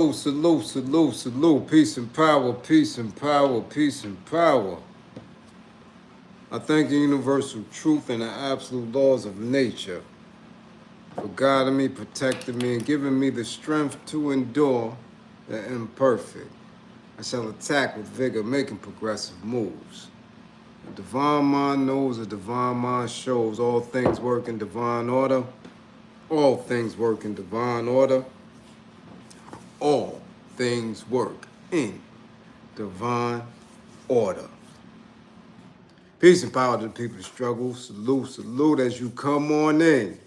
Salute, salute, salute. Peace and power, peace and power, peace and power. I thank the universal truth and the absolute laws of nature for guiding me, protecting me, and giving me the strength to endure the imperfect. I shall attack with vigor, making progressive moves. A divine mind knows, a divine mind shows. All things work in divine order. All things work in divine order. All things work in divine order. Peace and power to the people that struggle. Salute, salute as you come on in.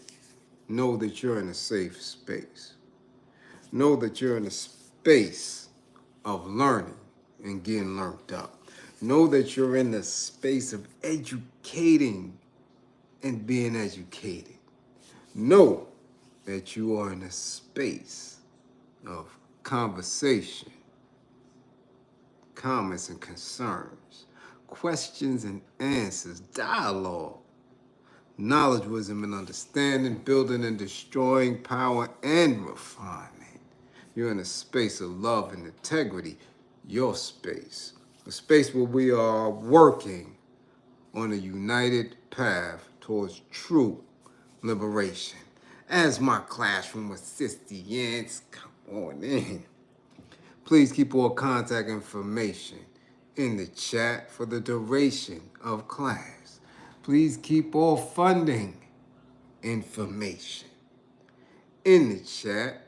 Know that you're in a safe space. Know that you're in a space of learning and getting learned up. Know that you're in the space of educating and being educated. Know that you are in a space of conversation, comments and concerns, questions and answers, dialogue, knowledge, wisdom, and understanding, building and destroying, power and refinement. You're in a space of love and integrity, your space, a space where we are working on a united path towards true liberation. As my classroom assistants, come on in. Please keep all contact information in the chat for the duration of class. Please keep all funding information in the chat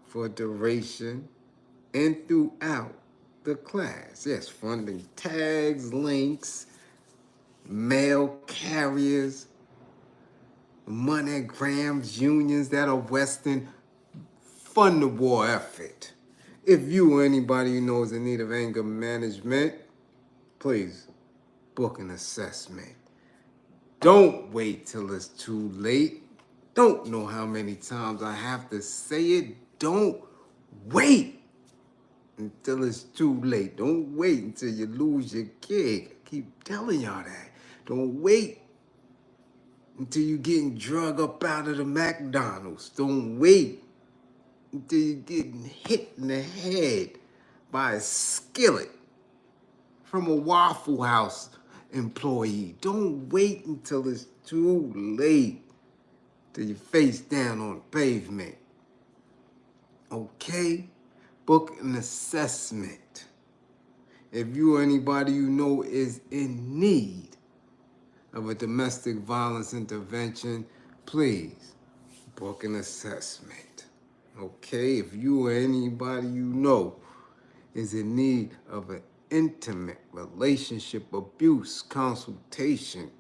for duration and throughout the class. Yes, funding tags, links, mail carriers, monograms, unions that are Western. Fund the war effort. If you or anybody you know is in need of anger management, please book an assessment. Don't wait till it's too late. Don't know how many times I have to say it. Don't wait until it's too late. Don't wait until you lose your gig. I keep telling y'all that. Don't wait until you're getting drug up out of the McDonald's. Don't wait until you're getting hit in the head by a skillet from a Waffle House employee. Don't wait until it's too late, till you're face down on the pavement. Okay? Book an assessment. If you or anybody you know is in need of a domestic violence intervention, please book an assessment. Okay? If you or anybody you know is in need of an intimate relationship abuse consultation,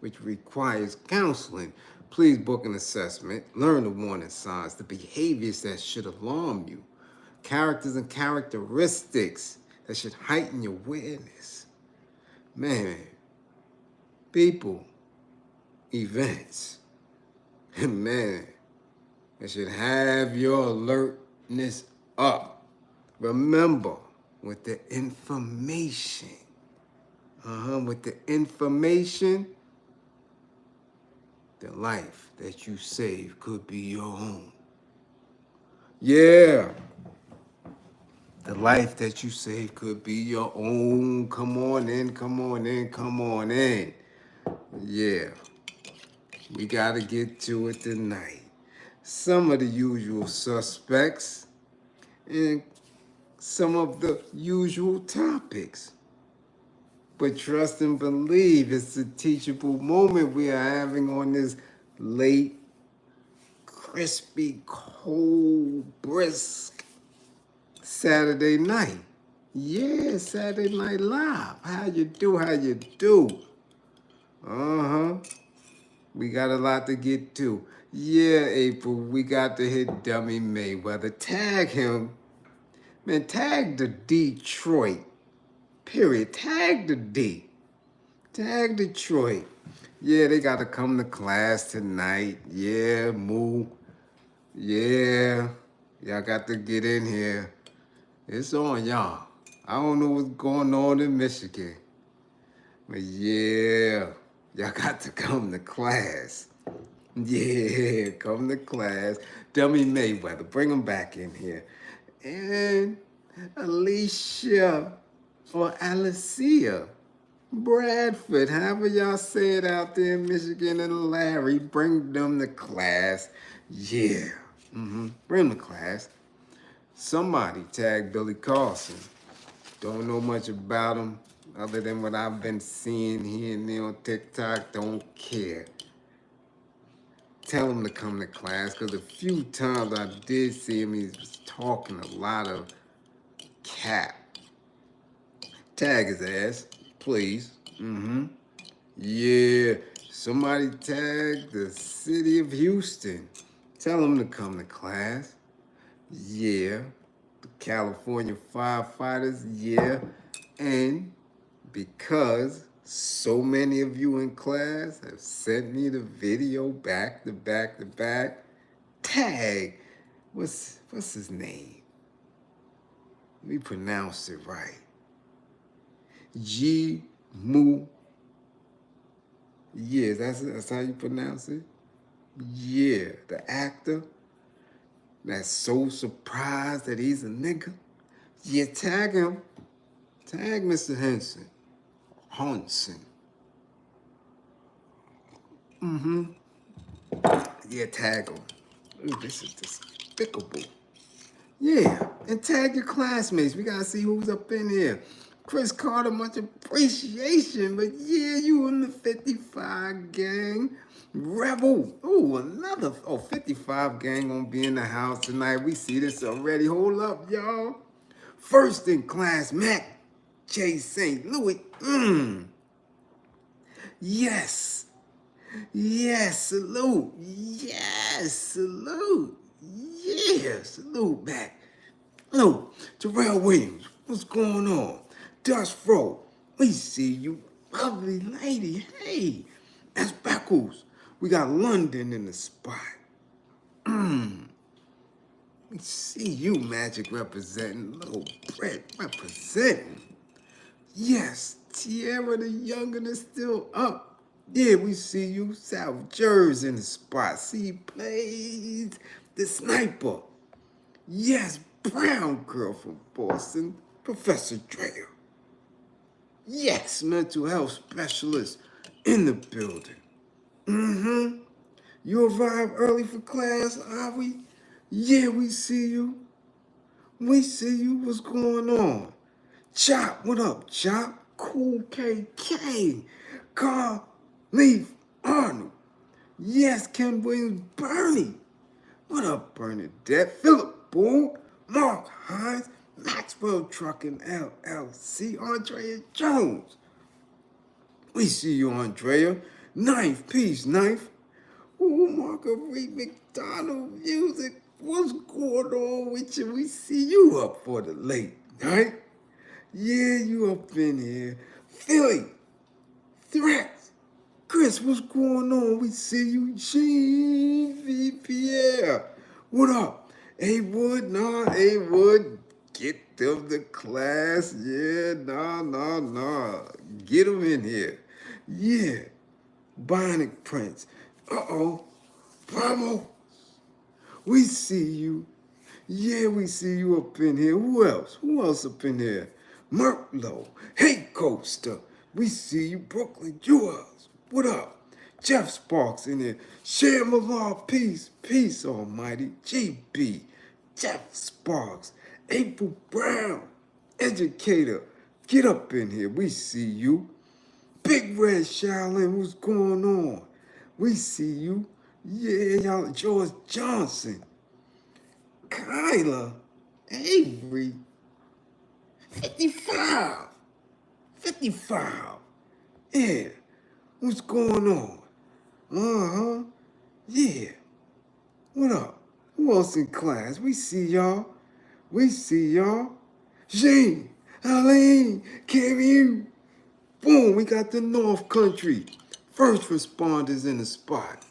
which requires counseling, please book an assessment. Learn the warning signs, the behaviors that should alarm you, characters and characteristics that should heighten your awareness. Man, people, events, man, that should have your alertness up. Remember, with the information, the life that you save could be your own. Yeah, the life that you save could be your own. Come on in, come on in, come on in. Yeah, we gotta get to it tonight. Some of the usual suspects and some of the usual topics. But trust and believe it's a teachable moment we are having on this late, crispy, cold, brisk Saturday night. Yeah, Saturday Night Live. How you do, how you do? We got a lot to get to. Yeah, April, we got to hit Dummy Mayweather. Tag him. Man, tag the Detroit. Period. Tag the D. Tag Detroit. Yeah, they got to come to class tonight. Yeah, Moo. Yeah, y'all got to get in here. It's on y'all. I don't know what's going on in Michigan. But yeah, y'all got to come to class. Yeah, come to class. Dummy Mayweather, bring him back in here. and Alicia or Alicia. Bradford, however y'all say it out there in Michigan, and Larry, bring them to class. Yeah, bring them to class. Somebody tag Billy Carlson. Don't know much about him other than what I've been seeing here and there on TikTok. Don't care. Tell him to come to class, because a few times I did see him, he was talking a lot of cap. Tag his ass, please. Yeah, somebody tag the city of Houston. Tell them to come to class. Yeah, the California Firefighters, yeah. And because so many of you in class have sent me the video back to back to back, tag, what's his name? Let me pronounce it right. G Mu. Yeah, that's how you pronounce it? Yeah, the actor that's so surprised that he's a nigga. Yeah, tag him. Tag Mr. Henson. Yeah, tag him. Ooh, this is despicable. Yeah, and tag your classmates. We gotta see who's up in here. Chris Carter, much appreciation, but yeah, you in the 55 gang. Rebel. Oh, 55 gang gonna be in the house tonight. We see this already. Hold up, y'all. First in class, Mac J. St. Louis. Yes. Yes, salute. Yes, salute. Yeah, salute back. Hello, Terrell Williams, what's going on? Dust Fro, we see you. Lovely lady, hey. That's Beckles. We got London in the spot. We see you, Magic representing. Little Brett representing. Yes, Tierra the Younger is still up. Yeah, we see you. South Jersey in the spot. See, plays the sniper. Yes, Brown girl from Boston, Professor Drea. Yes, mental health specialist in the building. You arrived early for class, are we? Yeah, we see you. We see you. What's going on? Chop, what up, Chop? Cool KK. Carl Leaf Arnold. Yes, Ken Williams Bernie. What up, Bernadette? Philip Boone. Mark Hines. Maxwell Trucking LLC. Andrea Jones. We see you, Andrea. Knife, peace, Knife. Ooh, Marguerite McDonald Music. What's going on with you? We see you up for the late night. Yeah, you up in here. Philly. Threats. Chris, what's going on? We see you. Gene V. Pierre. What up? A-Wood, nah, A-Wood. Get them to class. Yeah, nah. Get them in here. Yeah. Bionic Prince. Uh-oh. Bravo. We see you. Yeah, we see you up in here. Who else? Who else up in here? Merklow. Hey, Coaster. We see you. Brooklyn Jewels. What up? Jeff Sparks in here. Shamalar, peace. Peace, almighty. GB. Jeff Sparks. April Brown. Educator. Get up in here. We see you. Big Red Shaolin, what's going on? We see you. Yeah, y'all. George Johnson. Kyla. Avery. 55. 55. Yeah. What's going on? Yeah. What up? Who else in class? We see y'all. Jean. Aline. Karim. Boom, we got the North Country. First responders in the spot.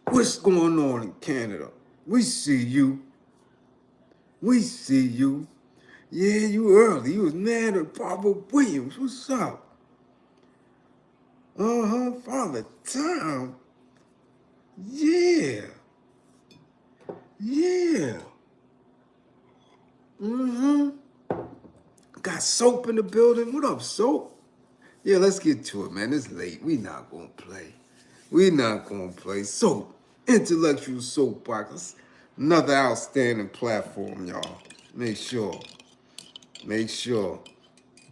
What's going on in Canada? We see you. Yeah, you early. You was mad at Barbara Williams. What's up? Father Tom. Yeah. Yeah. Got Soap in the building. What up, Soap? Yeah, let's get to it, man. It's late. We not gonna play. We not gonna play. Soap. Intellectual Soapbox. Another outstanding platform, y'all. Make sure. Make sure.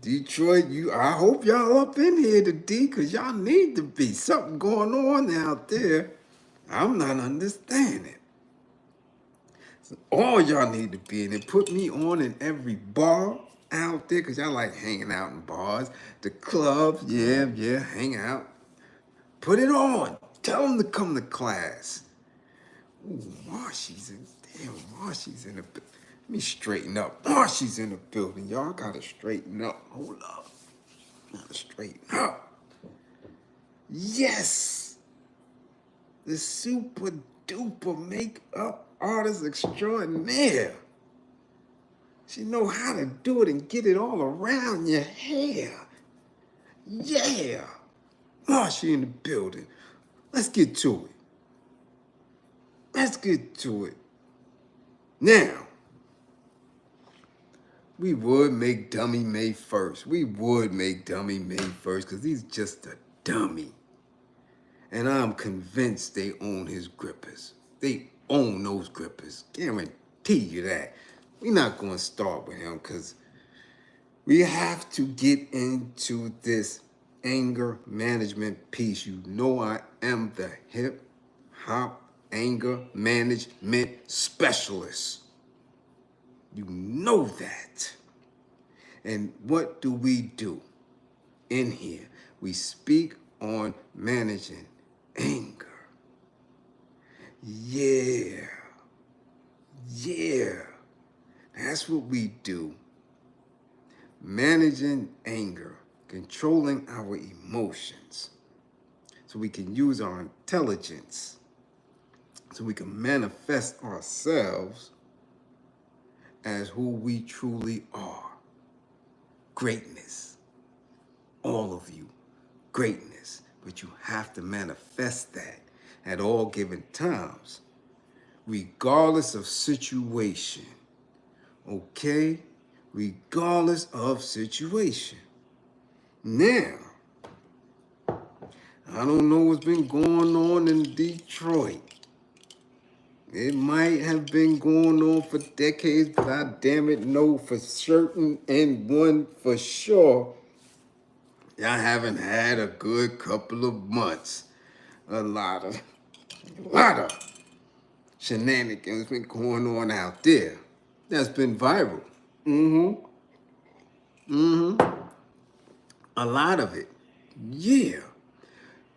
Detroit, I hope y'all up in here today, because y'all need to be. Something going on out there. I'm not understanding. So all y'all need to be in it. Put me on in every bar out there, because y'all like hanging out in bars. The clubs, yeah, hang out. Put it on. Tell them to come to class. Ooh, Marshy's in, damn, Marshy's in the, let me straighten up. Marshy's in the building. Y'all gotta straighten up. Hold up. Gotta straighten up. Yes! The super duper makeup artist extraordinaire. She know how to do it and get it all around your hair. Yeah! Marshy in the building. Let's get to it. Let's get to it. Now, we would make Dummy May 1st. We would make Dummy May 1st because he's just a dummy. And I'm convinced they own his grippers. They own those grippers. Guarantee you that. We're not going to start with him because we have to get into this anger management piece. You know I am the hip hop anger management specialist. You know that. And what do we do in here? We speak on managing anger. Yeah. That's what we do. Managing anger, controlling our emotions, so we can use our intelligence, so we can manifest ourselves as who we truly are. Greatness. All of you. Greatness. But you have to manifest that at all given times, regardless of situation. Okay? Regardless of situation. Now, I don't know what's been going on in Detroit. It might have been going on for decades, but I damn it know for certain and one for sure. Y'all haven't had a good couple of months. A lot of shenanigans been going on out there. That's been viral. A lot of it. Yeah.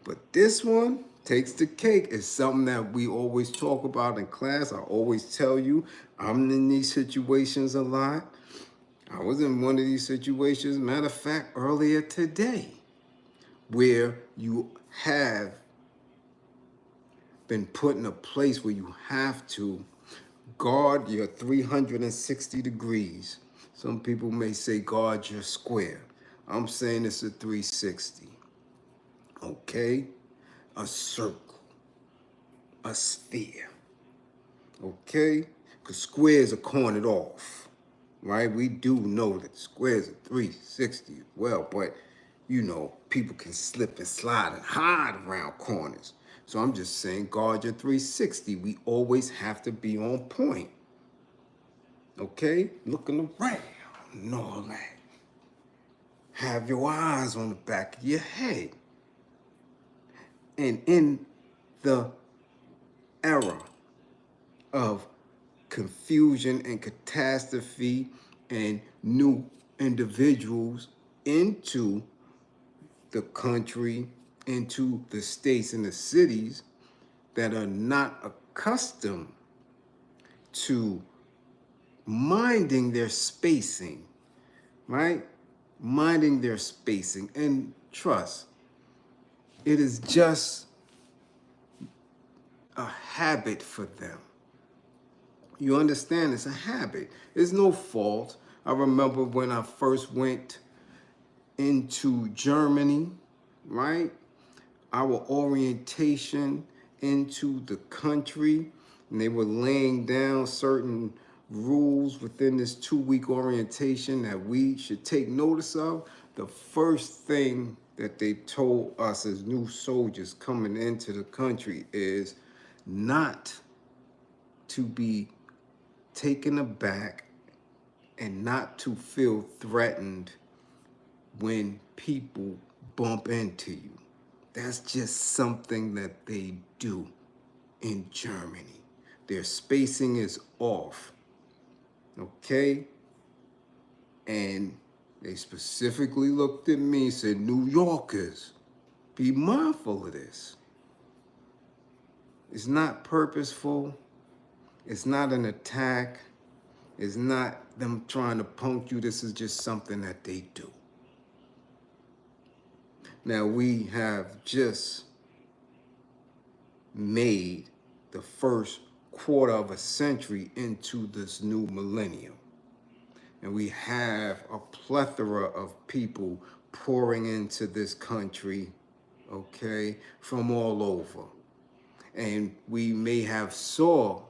But this one takes the cake. It's something that we always talk about in class. I always tell you, I'm in these situations a lot. I was in one of these situations, matter of fact, earlier today, where you have been put in a place where you have to guard your 360 degrees. Some people may say guard your square. I'm saying it's a 360. Okay? A circle. A sphere. Okay? Because squares are cornered off. Right? We do know that squares are 360 as well, but you know, people can slip and slide and hide around corners. So I'm just saying, guard your 360. We always have to be on point. Okay? Looking around and all that. Have your eyes on the back of your head. And in the era of confusion and catastrophe and new individuals into the country, into the states and the cities that are not accustomed to minding their spacing, right? Minding their spacing. And trust, it is just a habit for them. You understand? It's a habit. It's no fault. I remember when I first went into Germany, right? Our orientation into the country, and they were laying down certain rules within this 2-week orientation that we should take notice of. The first thing that they told us as new soldiers coming into the country is not to be taken aback and not to feel threatened when people bump into you. That's just something that they do in Germany. Their spacing is off, okay? And they specifically looked at me and said, New Yorkers, be mindful of this. It's not purposeful. It's not an attack. It's not them trying to punk you. This is just something that they do. Now, we have just made the first quarter of a century into this new millennium. And we have a plethora of people pouring into this country, okay, from all over. And we may have saw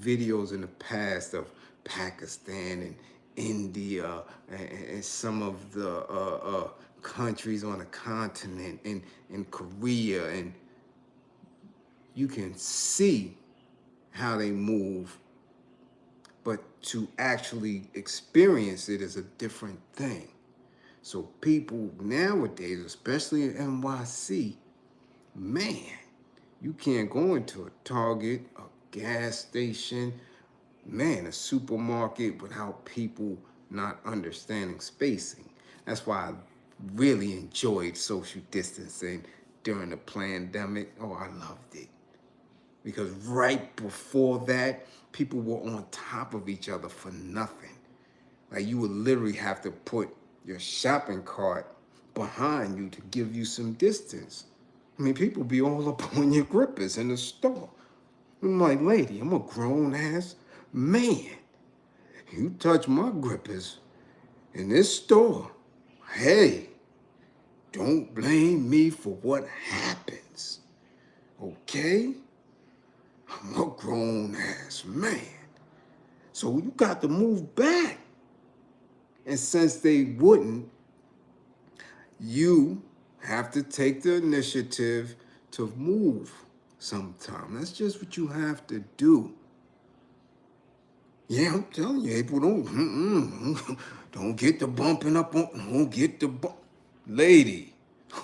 videos in the past of Pakistan and India and some of the countries on the continent and Korea, and you can see how they move, but to actually experience it is a different thing. So people nowadays, especially in NYC, man, you can't go into a Target, a gas station, man, a supermarket without people not understanding spacing. That's why I really enjoyed social distancing during the pandemic. Oh, I loved it. Because right before that, people were on top of each other for nothing. Like, you would literally have to put your shopping cart behind you to give you some distance. I mean, people be all up on your grippers in the store. I'm like, lady, I'm a grown ass man. You touch my grippers in this store, hey, don't blame me for what happens, okay? I'm a grown ass man. So you got to move back. And since they wouldn't, you have to take the initiative to move sometime. That's just what you have to do. Yeah, I'm telling you, people don't get the bumping up on, don't get the bump. Lady,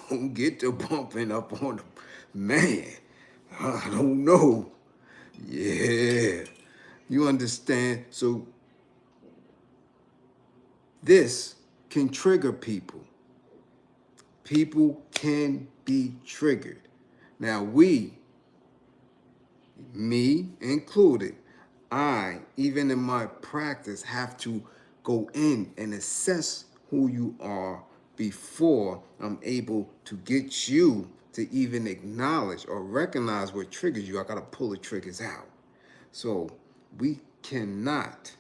don't get the bumping up on the man. I don't know. Yeah, you understand? So this can trigger people. People can be triggered. Now we, me included, I, even in my practice, have to go in and assess who you are before I'm able to get you to even acknowledge or recognize what triggers you. I gotta pull the triggers out. So we cannot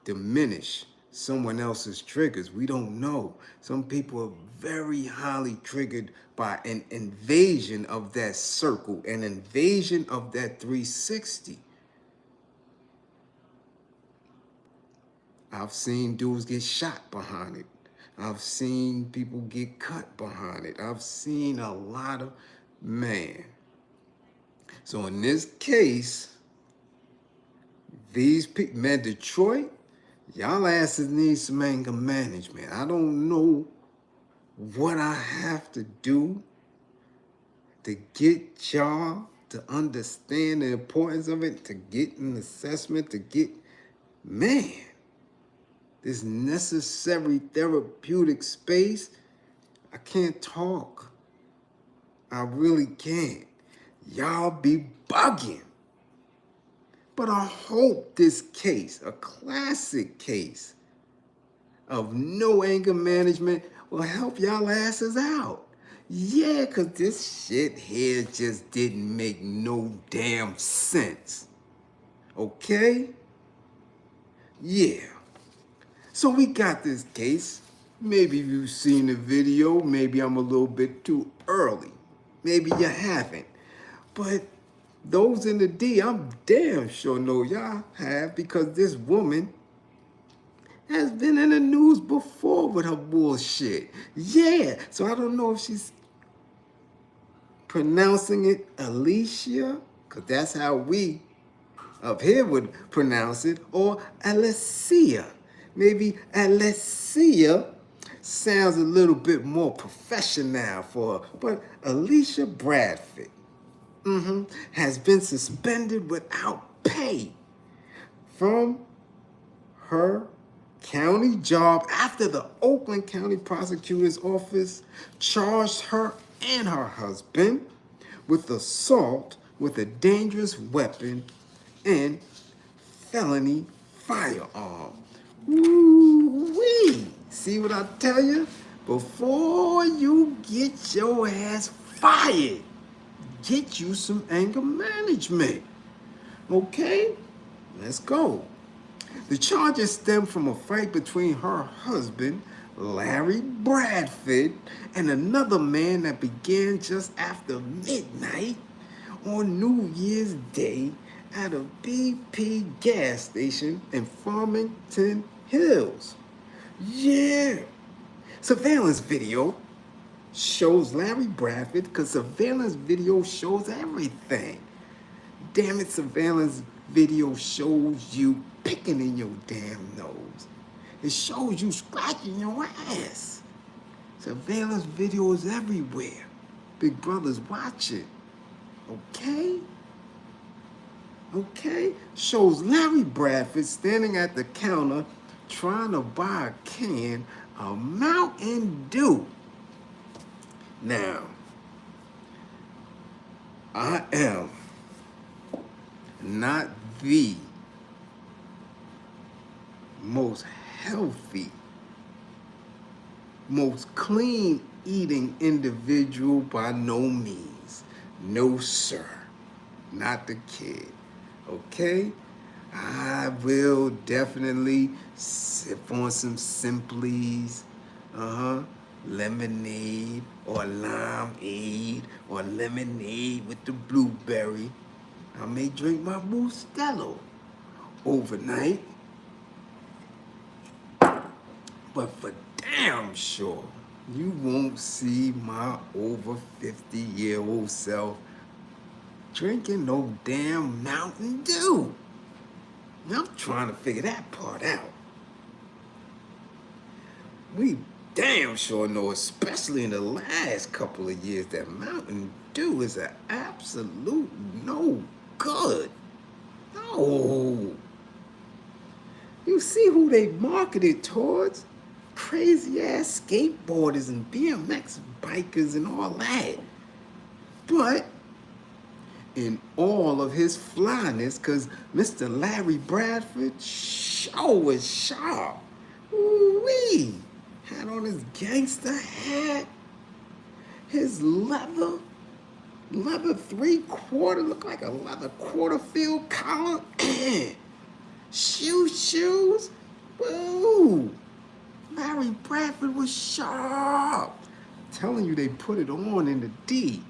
diminish someone else's triggers. We don't know. Some people are very highly triggered by an invasion of that circle, an invasion of that 360. I've seen dudes get shot behind it. I've seen people get cut behind it. I've seen a lot of, man. So in this case, these people, man, Detroit, y'all asses need some anger management. I don't know what I have to do to get y'all to understand the importance of it, to get an assessment, to get, man, this necessary therapeutic space. I can't talk. I really can't. Y'all be bugging. But I hope this case, a classic case of no anger management, will help y'all asses out. Yeah, because this shit here just didn't make no damn sense. Okay? Yeah. So we got this case. Maybe you've seen the video. Maybe I'm a little bit too early. Maybe you haven't. But Those in the D, I'm damn sure know y'all have, because this woman has been in the news before with her bullshit. Yeah, so I don't know if she's pronouncing it Alicia, because that's how we up here would pronounce it, or Alicia. Maybe Alicia sounds a little bit more professional for her, but Alicia Bradford has been suspended without pay from her county job after the Oakland County Prosecutor's Office charged her and her husband with assault with a dangerous weapon and felony firearm. Woo-wee! See what I tell you? Before you get your ass fired, get you some anger management. Okay? Let's go. The charges stem from a fight between her husband, Larry Bradford, and another man that began just after midnight on New Year's Day at a BP gas station in Farmington Hills. Yeah. Surveillance video shows Larry Bradford, because surveillance video shows everything. Damn it, surveillance video shows you picking in your damn nose. It shows you scratching your ass. Surveillance video is everywhere. Big brothers, watch it. Okay? Okay? Shows Larry Bradford standing at the counter trying to buy a can of Mountain Dew. Now, I am not the most healthy, most clean eating individual by no means. No, sir. Not the kid. Okay? I will definitely sip on some Simplies, lemonade or limeade or lemonade with the blueberry. I may drink my Bustelo overnight, but for damn sure, you won't see my over 50-year-old self drinking no damn Mountain Dew. I'm trying to figure that part out. We damn sure know, especially in the last couple of years, that Mountain Dew is an absolute no good. No. You see who they marketed towards? Crazy ass skateboarders and BMX bikers and all that. But in all of his flyness, because Mr. Larry Bradford sure was sharp. Ooh-wee. Had on his gangster hat, his leather 3/4, looked like a leather quarter-field collar, shoes. Woo! Larry Bradford was sharp. Telling you, they put it on in the D.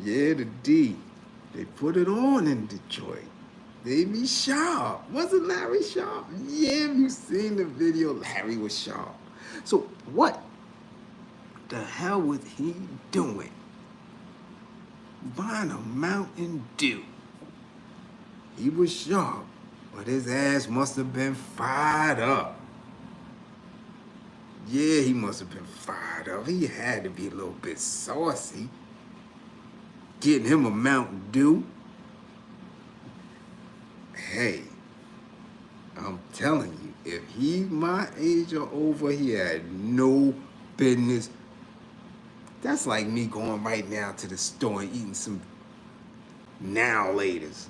Yeah, the D. They put it on in Detroit. They be sharp. Wasn't Larry sharp? Yeah, you seen the video, Larry was sharp. So what the hell was he doing? Buying a Mountain Dew. He was sharp, but his ass must have been fired up. Yeah, he must have been fired up. He had to be a little bit saucy. Getting him a Mountain Dew. Hey, I'm telling you, if he's my age or over, he had no business. That's like me going right now to the store and eating some Now Laters.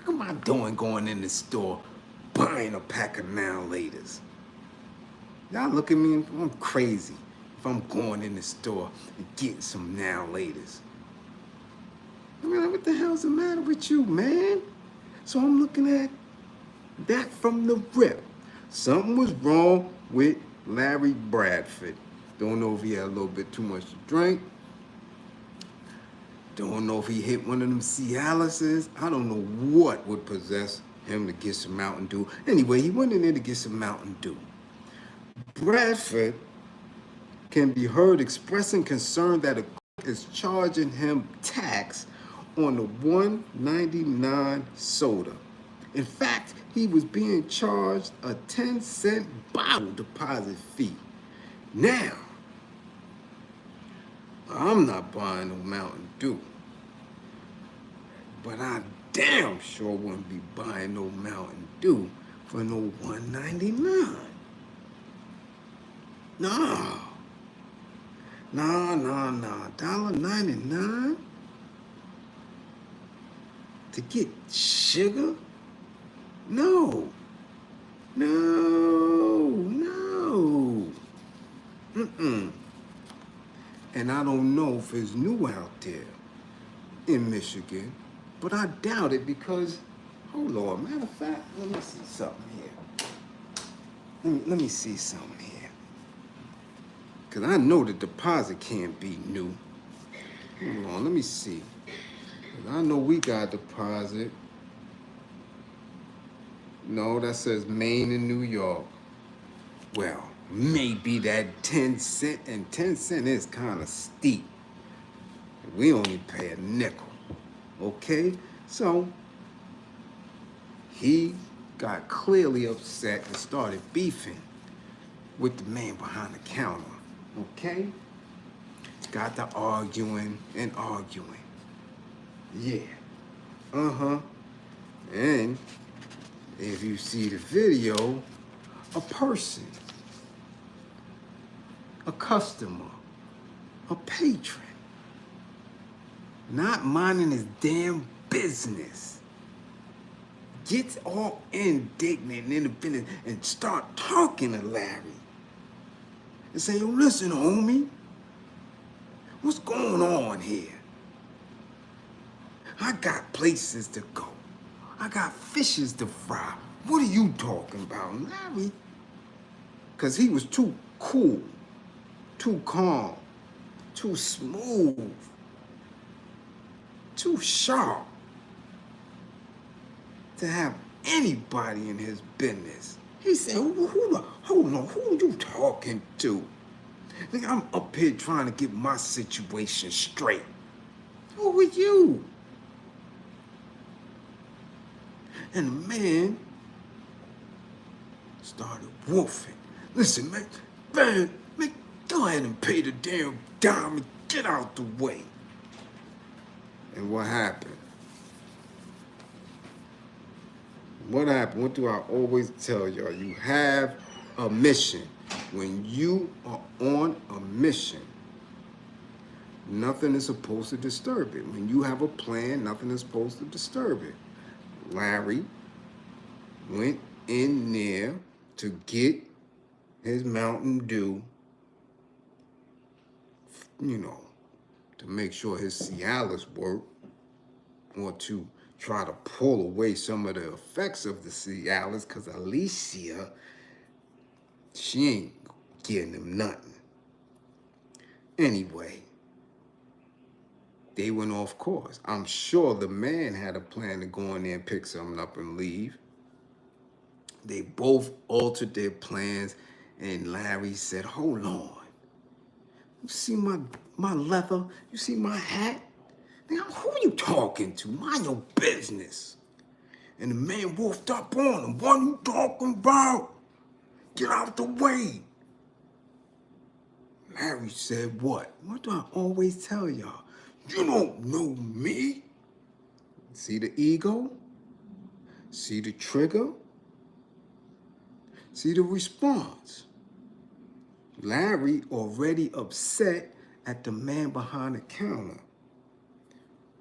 What am I doing going in the store buying a pack of Now Laters? Y'all look at me, I'm crazy if I'm going in the store and getting some Now Laters. I mean, what the hell's the matter with you, man? So I'm looking at that from the rip. Something was wrong with Larry Bradford. Don't know if he had a little bit too much to drink. Don't know if he hit one of them Cialises. I don't know what would possess him to get some Mountain Dew. Anyway, he went in there to get some Mountain Dew. Bradford can be heard expressing concern that a court is charging him tax on the $1.99 soda. In fact, he was being charged a 10-cent bottle deposit fee. Now, I'm not buying no Mountain Dew, but I damn sure wouldn't be buying no Mountain Dew for no $1.99. No. $1.99 to get sugar? No. And I don't know if it's new out there in Michigan, but I doubt it because, hold on, matter of fact, let me see something here. Let me see something here. Because I know the deposit can't be new. Hold on, let me see. 'Cause I know we got deposit. No, that says Maine and New York. Well, maybe that 10 cent, and 10 cent is kind of steep. We only pay a nickel, okay? So he got clearly upset and started beefing with the man behind the counter, okay? Got to arguing and arguing. Yeah, and if you see the video, a person, a customer, a patron, not minding his damn business, gets all indignant and independent and start talking to Larry and say, yo, listen, homie, what's going on here? I got places to go. I got fishes to fry. What are you talking about, Larry? Because he was too cool, too calm, too smooth, too sharp to have anybody in his business. He said, hold on, who are you talking to? Nigga, I'm up here trying to get my situation straight. Who are you? And the man started woofing. Listen, man, go ahead and pay the damn dime and get out the way. And what happened? What happened? What do I always tell y'all? You have a mission. When you are on a mission, nothing is supposed to disturb it. When you have a plan, nothing is supposed to disturb it. Larry went in there to get his Mountain Dew, you know, to make sure his Cialis worked, or to try to pull away some of the effects of the Cialis, because Alicia, she ain't getting him nothing. Anyway, they went off course. I'm sure the man had a plan to go in there and pick something up and leave. They both altered their plans, and Larry said, hold on. You see my leather? You see my hat? Now, who are you talking to? Mind your business. And the man wolfed up on him. What are you talking about? Get out the way. Larry said, what? What do I always tell y'all? You don't know me. See the ego? See the trigger? See the response? Larry already upset at the man behind the counter.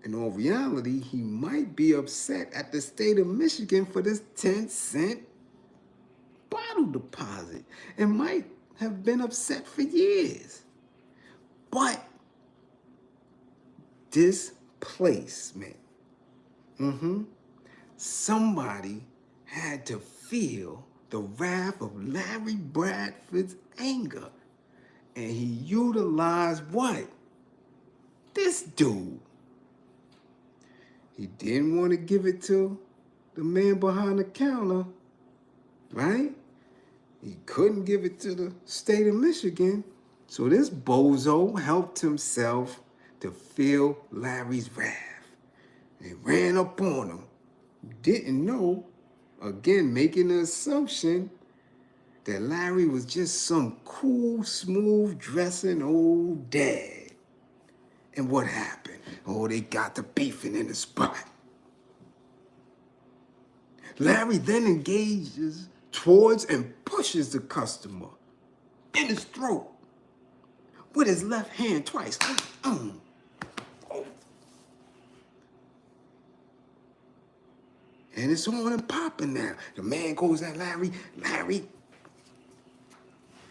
In all reality, he might be upset at the state of Michigan for this 10-cent bottle deposit and might have been upset for years. But displacement. Somebody had to feel the wrath of Larry Bradford's anger. And he utilized what? This dude. He didn't want to give it to the man behind the counter, right? He couldn't give it to the state of Michigan. So this bozo helped himself to feel Larry's wrath and ran up on him. Didn't know, again, making the assumption that Larry was just some cool, smooth dressing old dad. And what happened? Oh, they got to beefing in the spot. Larry then engages towards and pushes the customer in his throat with his left hand twice. Oh. And it's on and popping now. The man goes at Larry. Larry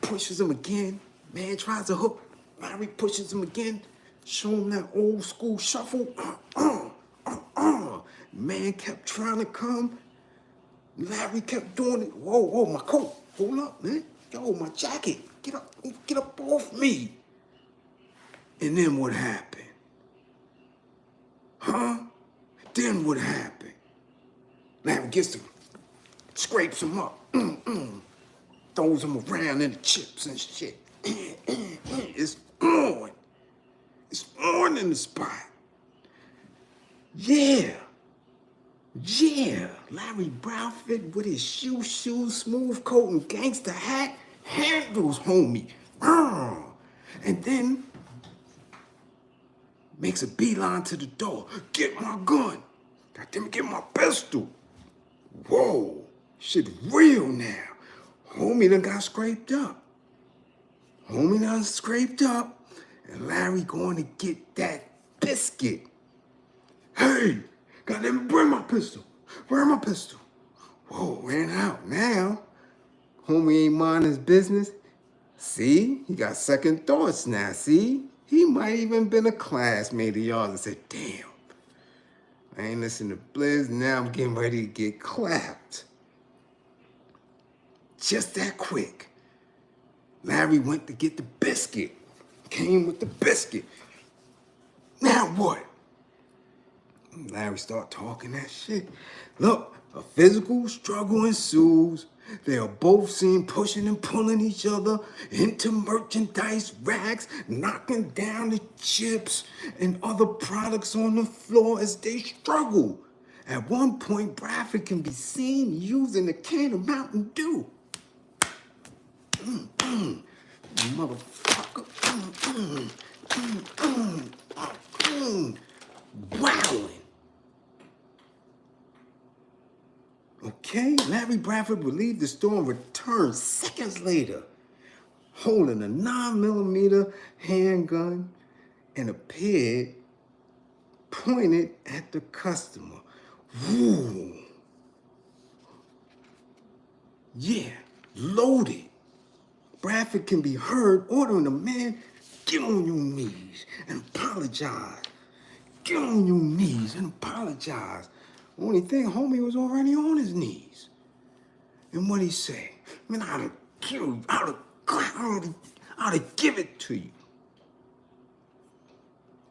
pushes him again. Man tries to hook. Larry pushes him again. Show him that old school shuffle. Man kept trying to come. Larry kept doing it. Whoa, my coat. Hold up, man. Yo, my jacket. Get up off me. And then what happened? Huh? Then what happened? Larry gets him, scrapes him up, throws him around in the chips and shit. It's on. It's on in the spot. Yeah. Larry Browford with his shoes, smooth coat, and gangster hat handles homie. And then makes a beeline to the door. Get my gun. Goddamn, get my pistol. Whoa, shit real now. Homie done got scraped up. And Larry going to get that biscuit. Hey, goddamn, bring my pistol. Whoa, ran out. Now, homie ain't mind his business. See, he got second thoughts now. See, he might even been a classmate of y'all and said, damn, I ain't listening to Bliz, now I'm getting ready to get clapped. Just that quick. Larry went to get the biscuit. Came with the biscuit. Now what? Larry start talking that shit. Look, a physical struggle ensues. They are both seen pushing and pulling each other into merchandise racks, knocking down the chips and other products on the floor as they struggle. At one point, Bradford can be seen using a can of Mountain Dew. Motherfucker. Wowing. Okay, Larry Bradford would leave the store and return seconds later, holding a 9mm handgun and a peg pointed at the customer. Woo! Yeah, loaded. Bradford can be heard ordering the man, get on your knees and apologize. Get on your knees and apologize. Only thing, homie was already on his knees. And what'd he say? Man, I'd have killed you. I'd have give it to you.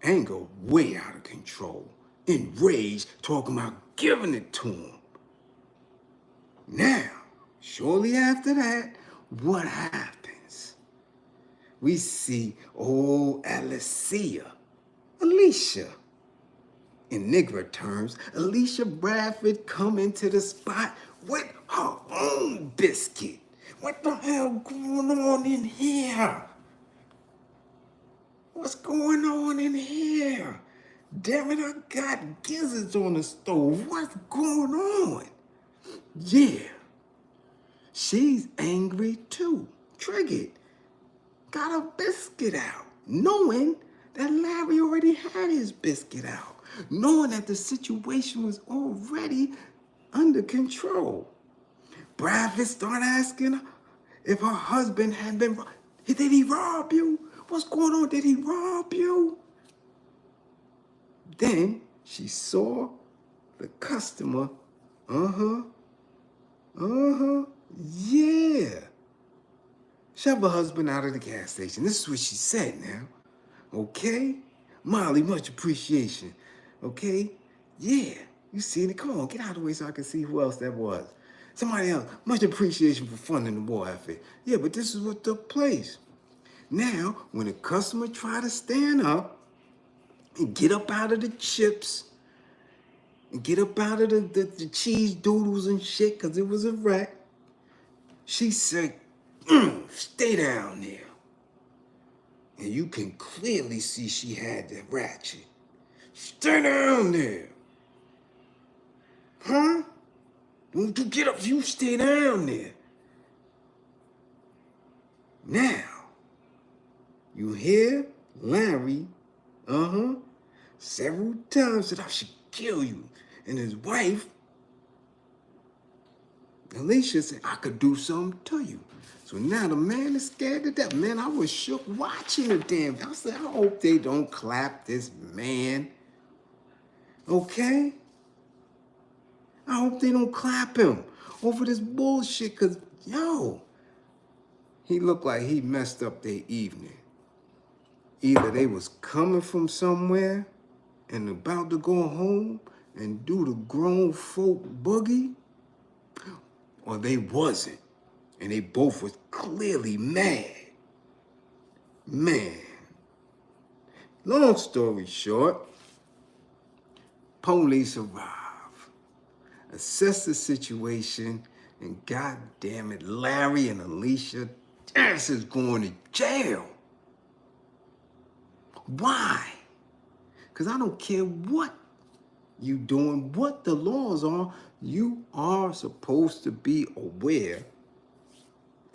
Anger way out of control. Enraged, talking about giving it to him. Now, shortly after that, what happens? We see old Alicia. In Negro terms, Alicia Bradford come into the spot with her own biscuit. What the hell going on in here? What's going on in here? Damn it, I got gizzards on the stove. What's going on? Yeah. She's angry too. Triggered. Got her biscuit out. Knowing that Larry already had his biscuit out. Knowing that the situation was already under control. Bradford started asking her if her husband had been robbed. Did he rob you? What's going on? Did he rob you? Then she saw the customer. Yeah. Shove her husband out of the gas station. This is what she said now. Okay? Molly, much appreciation. Okay? Yeah, you seen it. Come on, get out of the way so I can see who else that was. Somebody else. Much appreciation for funding the war effort. Yeah, but this is what took place. Now, when a customer try to stand up and get up out of the chips and get up out of the cheese doodles and shit, because it was a wreck, she said, stay down there. And you can clearly see she had the ratchet. Stay down there. Huh? Don't you get up, you stay down there. Now, you hear Larry, several times said I should kill you. And his wife, Alicia, said I could do something to you. So now the man is scared to death. Man, I was shook watching the damn. I said, I hope they don't clap this man. Okay? I hope they don't clap him over this bullshit, because, yo, he looked like he messed up their evening. Either they was coming from somewhere and about to go home and do the grown folk boogie, or they wasn't. And they both was clearly mad. Man. Long story short, police arrive, assess the situation, and God damn it, Larry and Alicia ass is going to jail. Why? Because I don't care what you doing, what the laws are, you are supposed to be aware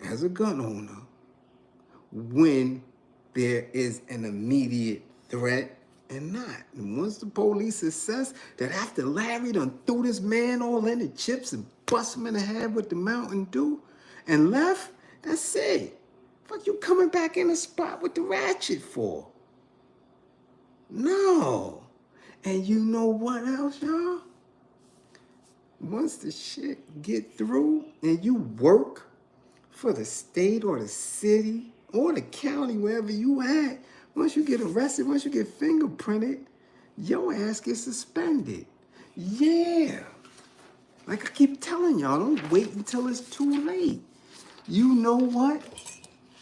as a gun owner when there is an immediate threat and not. And once the police assess that after Larry done threw this man all in the chips and bust him in the head with the Mountain Dew and left, that's it. Fuck you coming back in the spot with the ratchet for? No. And you know what else, y'all? Once the shit get through and you work for the state or the city or the county, wherever you at, once you get arrested, once you get fingerprinted, your ass gets suspended. Yeah. Like I keep telling y'all, don't wait until it's too late. You know what?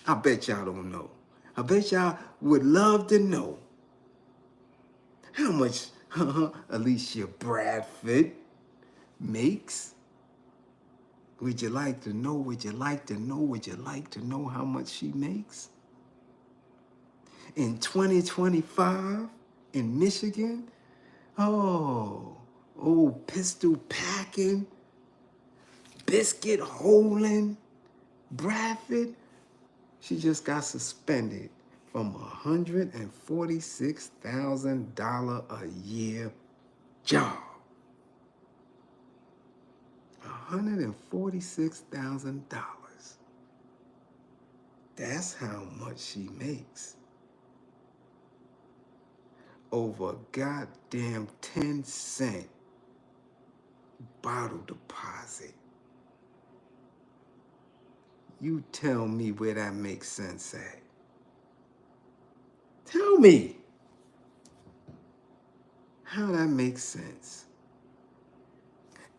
I bet y'all don't know. I bet y'all would love to know how much Alicia Bradford makes. Would you like to know? Would you like to know? Would you like to know how much she makes? In 2025 in Michigan, old pistol packing, biscuit holding Bradford, she just got suspended from $146,000 a year job. $146,000. That's how much she makes. Over a goddamn 10-cent bottle deposit. You tell me where that makes sense at. Tell me how that makes sense.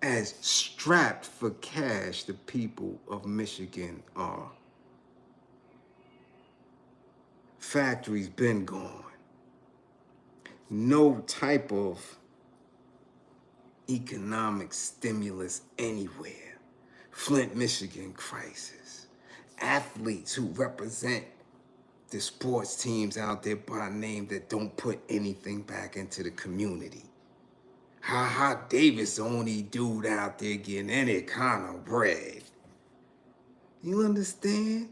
As strapped for cash the people of Michigan are. Factories been gone. No type of economic stimulus anywhere. Flint, Michigan crisis. Athletes who represent the sports teams out there by name that don't put anything back into the community. Ha Davis, the only dude out there getting any kind of bread. You understand?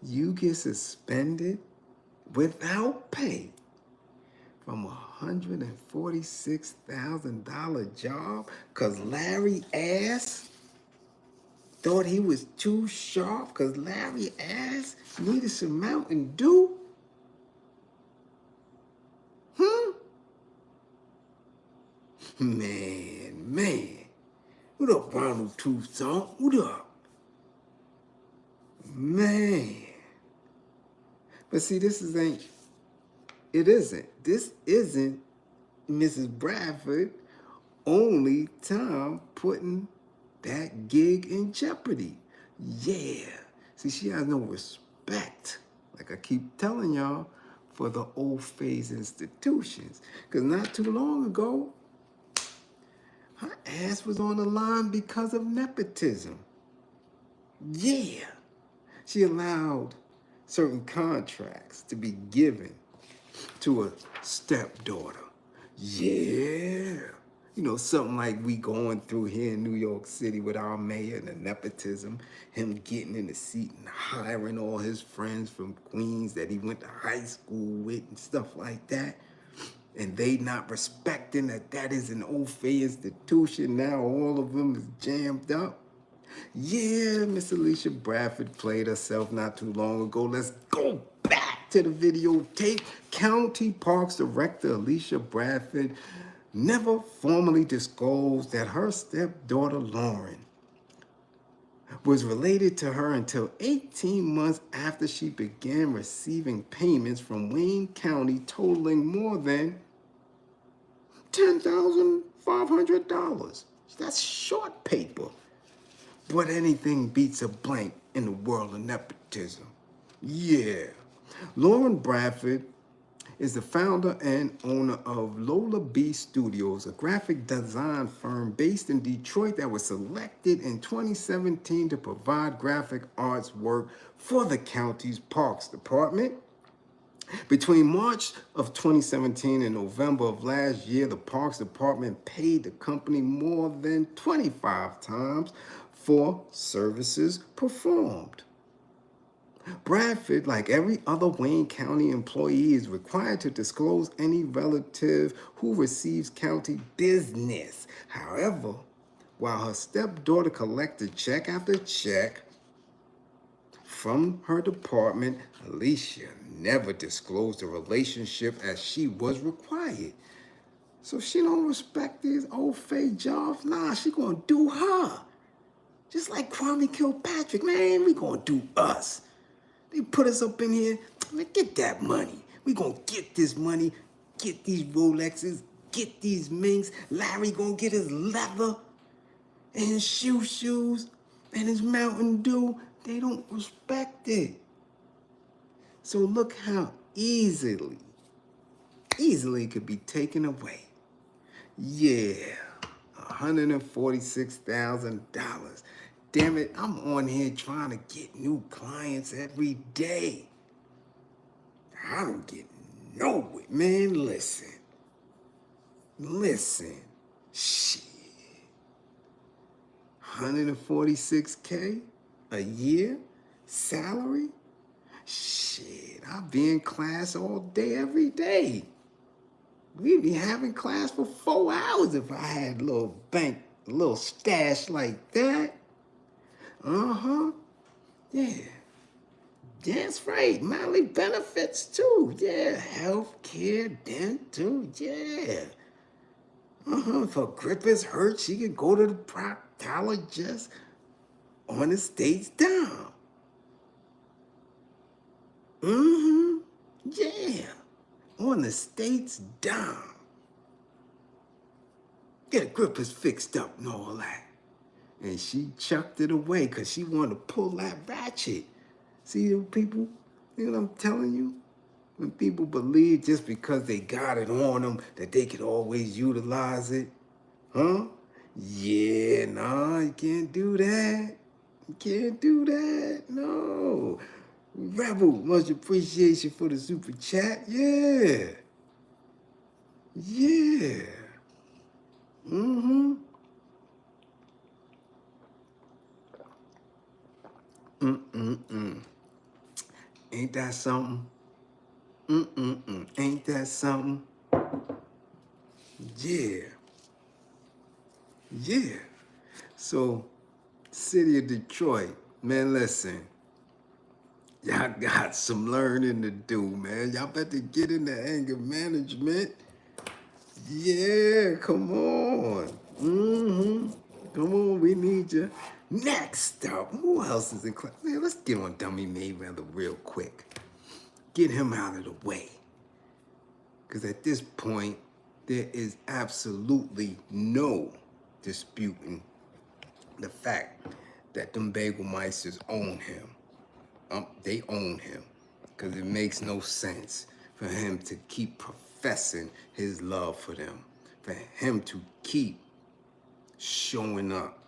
You get suspended without pay from $146,000 job because Larry ass thought he was too sharp because Larry ass needed some Mountain Dew? Man. What up, Ronald Toussaint? What up? Man. But see, this isn't Mrs. Bradford only time putting that gig in jeopardy. Yeah. See, she has no respect, like I keep telling y'all, for the old phase institutions. Because not too long ago, her ass was on the line because of nepotism. Yeah. She allowed certain contracts to be given to a stepdaughter. Yeah. You know, something like we going through here in New York City with our mayor and the nepotism, him getting in the seat and hiring all his friends from Queens that he went to high school with and stuff like that. And they not respecting that that is an old-fay institution. Now all of them is jammed up. Yeah, Miss Alicia Bradford played herself not too long ago. Let's go back to the videotape. County Parks Director Alicia Bradford never formally disclosed that her stepdaughter Lauren was related to her until 18 months after she began receiving payments from Wayne County totaling more than $10,500. That's short paper. But anything beats a blank in the world of nepotism. Yeah. Lauren Bradford is the founder and owner of Lola B Studios, a graphic design firm based in Detroit that was selected in 2017 to provide graphic arts work for the county's Parks Department. Between March of 2017 and November of last year, the Parks Department paid the company more than 25 times for services performed. Bradford, like every other Wayne County employee, is required to disclose any relative who receives county business. However, while her stepdaughter collected check after check from her department, Alicia never disclosed the relationship as she was required. So she don't respect these old fake jobs. Nah, she gonna do her. Just like Kwame Kilpatrick, man, we gonna do us. They put us up in here, man, get that money. We gonna get this money, get these Rolexes, get these minks. Larry gonna get his leather and his shoes and his Mountain Dew. They don't respect it. So look how easily it could be taken away. Yeah, $146,000. Damn it, I'm on here trying to get new clients every day. I don't get nowhere. Man, listen. Shit. 146K a year salary? Shit, I'll be in class all day, every day. We'd be having class for 4 hours if I had a little bank, a little stash like that. Yeah. That's right. Monthly benefits too. Yeah. Health care, dental. Yeah. If her grip is hurt, she can go to the proctologist on the state's dime. Yeah. On the state's dime. Get a grip is fixed up and all that. And she chucked it away because she wanted to pull that ratchet. See, people, you know what I'm telling you? When people believe just because they got it on them that they could always utilize it, huh? Yeah, nah, you can't do that. You can't do that, no. Rebel, much appreciation for the super chat, yeah. Yeah. Ain't that something? Ain't that something? Yeah. Yeah. So, city of Detroit, man, listen. Y'all got some learning to do, man. Y'all better get into anger management. Yeah, come on. Come on, we need you. Next up, who else is in class? Man, let's get on Dummy Mayweather real quick. Get him out of the way. Because at this point, There is absolutely no disputing the fact that them bagel meisters own him. They own him, because it makes no sense for him to keep professing his love for them, for him to keep showing up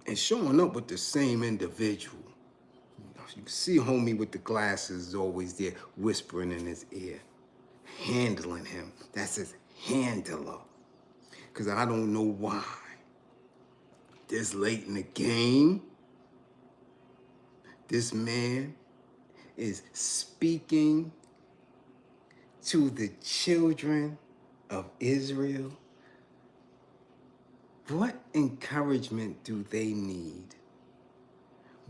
and showing up with the same individual. You can see homie with the glasses is always there whispering in his ear, handling him. That's his handler. Because I don't know why this late in the game, this man is speaking to the children of Israel. What encouragement do they need?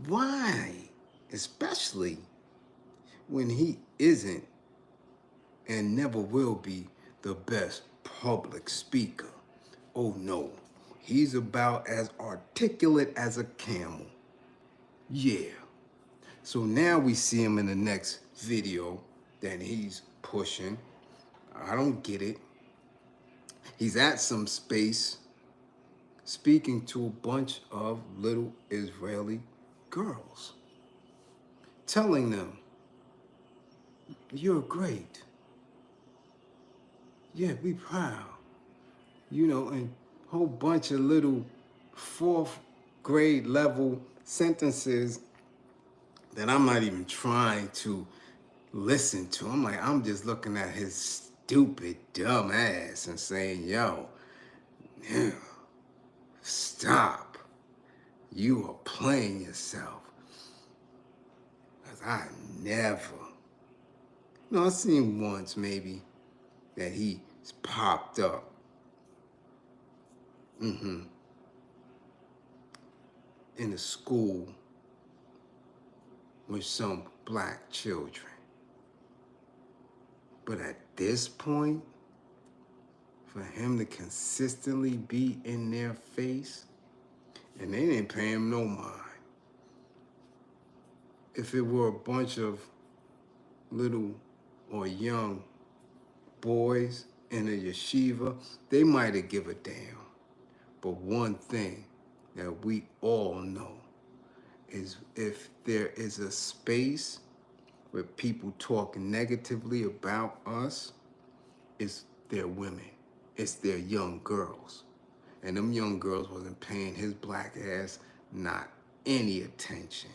Why? Especially when he isn't and never will be the best public speaker. Oh no, he's about as articulate as a camel. Yeah. So now we see him in the next video that he's pushing. I don't get it. He's at some space speaking to a bunch of little Israeli girls, telling them, you're great. Yeah, be proud. You know, and a whole bunch of little fourth grade level sentences that I'm not even trying to listen to. I'm just looking at his stupid, dumb ass and saying, yo, yeah, stop. You are playing yourself. Because I never. No, I've seen once maybe that he's popped up. In a school with some black children. But at this point, for him to consistently be in their face, and they didn't pay him no mind. If it were a bunch of little or young boys in a yeshiva, they might have give a damn. But one thing that we all know is if there is a space where people talk negatively about us, it's their women, it's their young girls. And them young girls wasn't paying his black ass not any attention.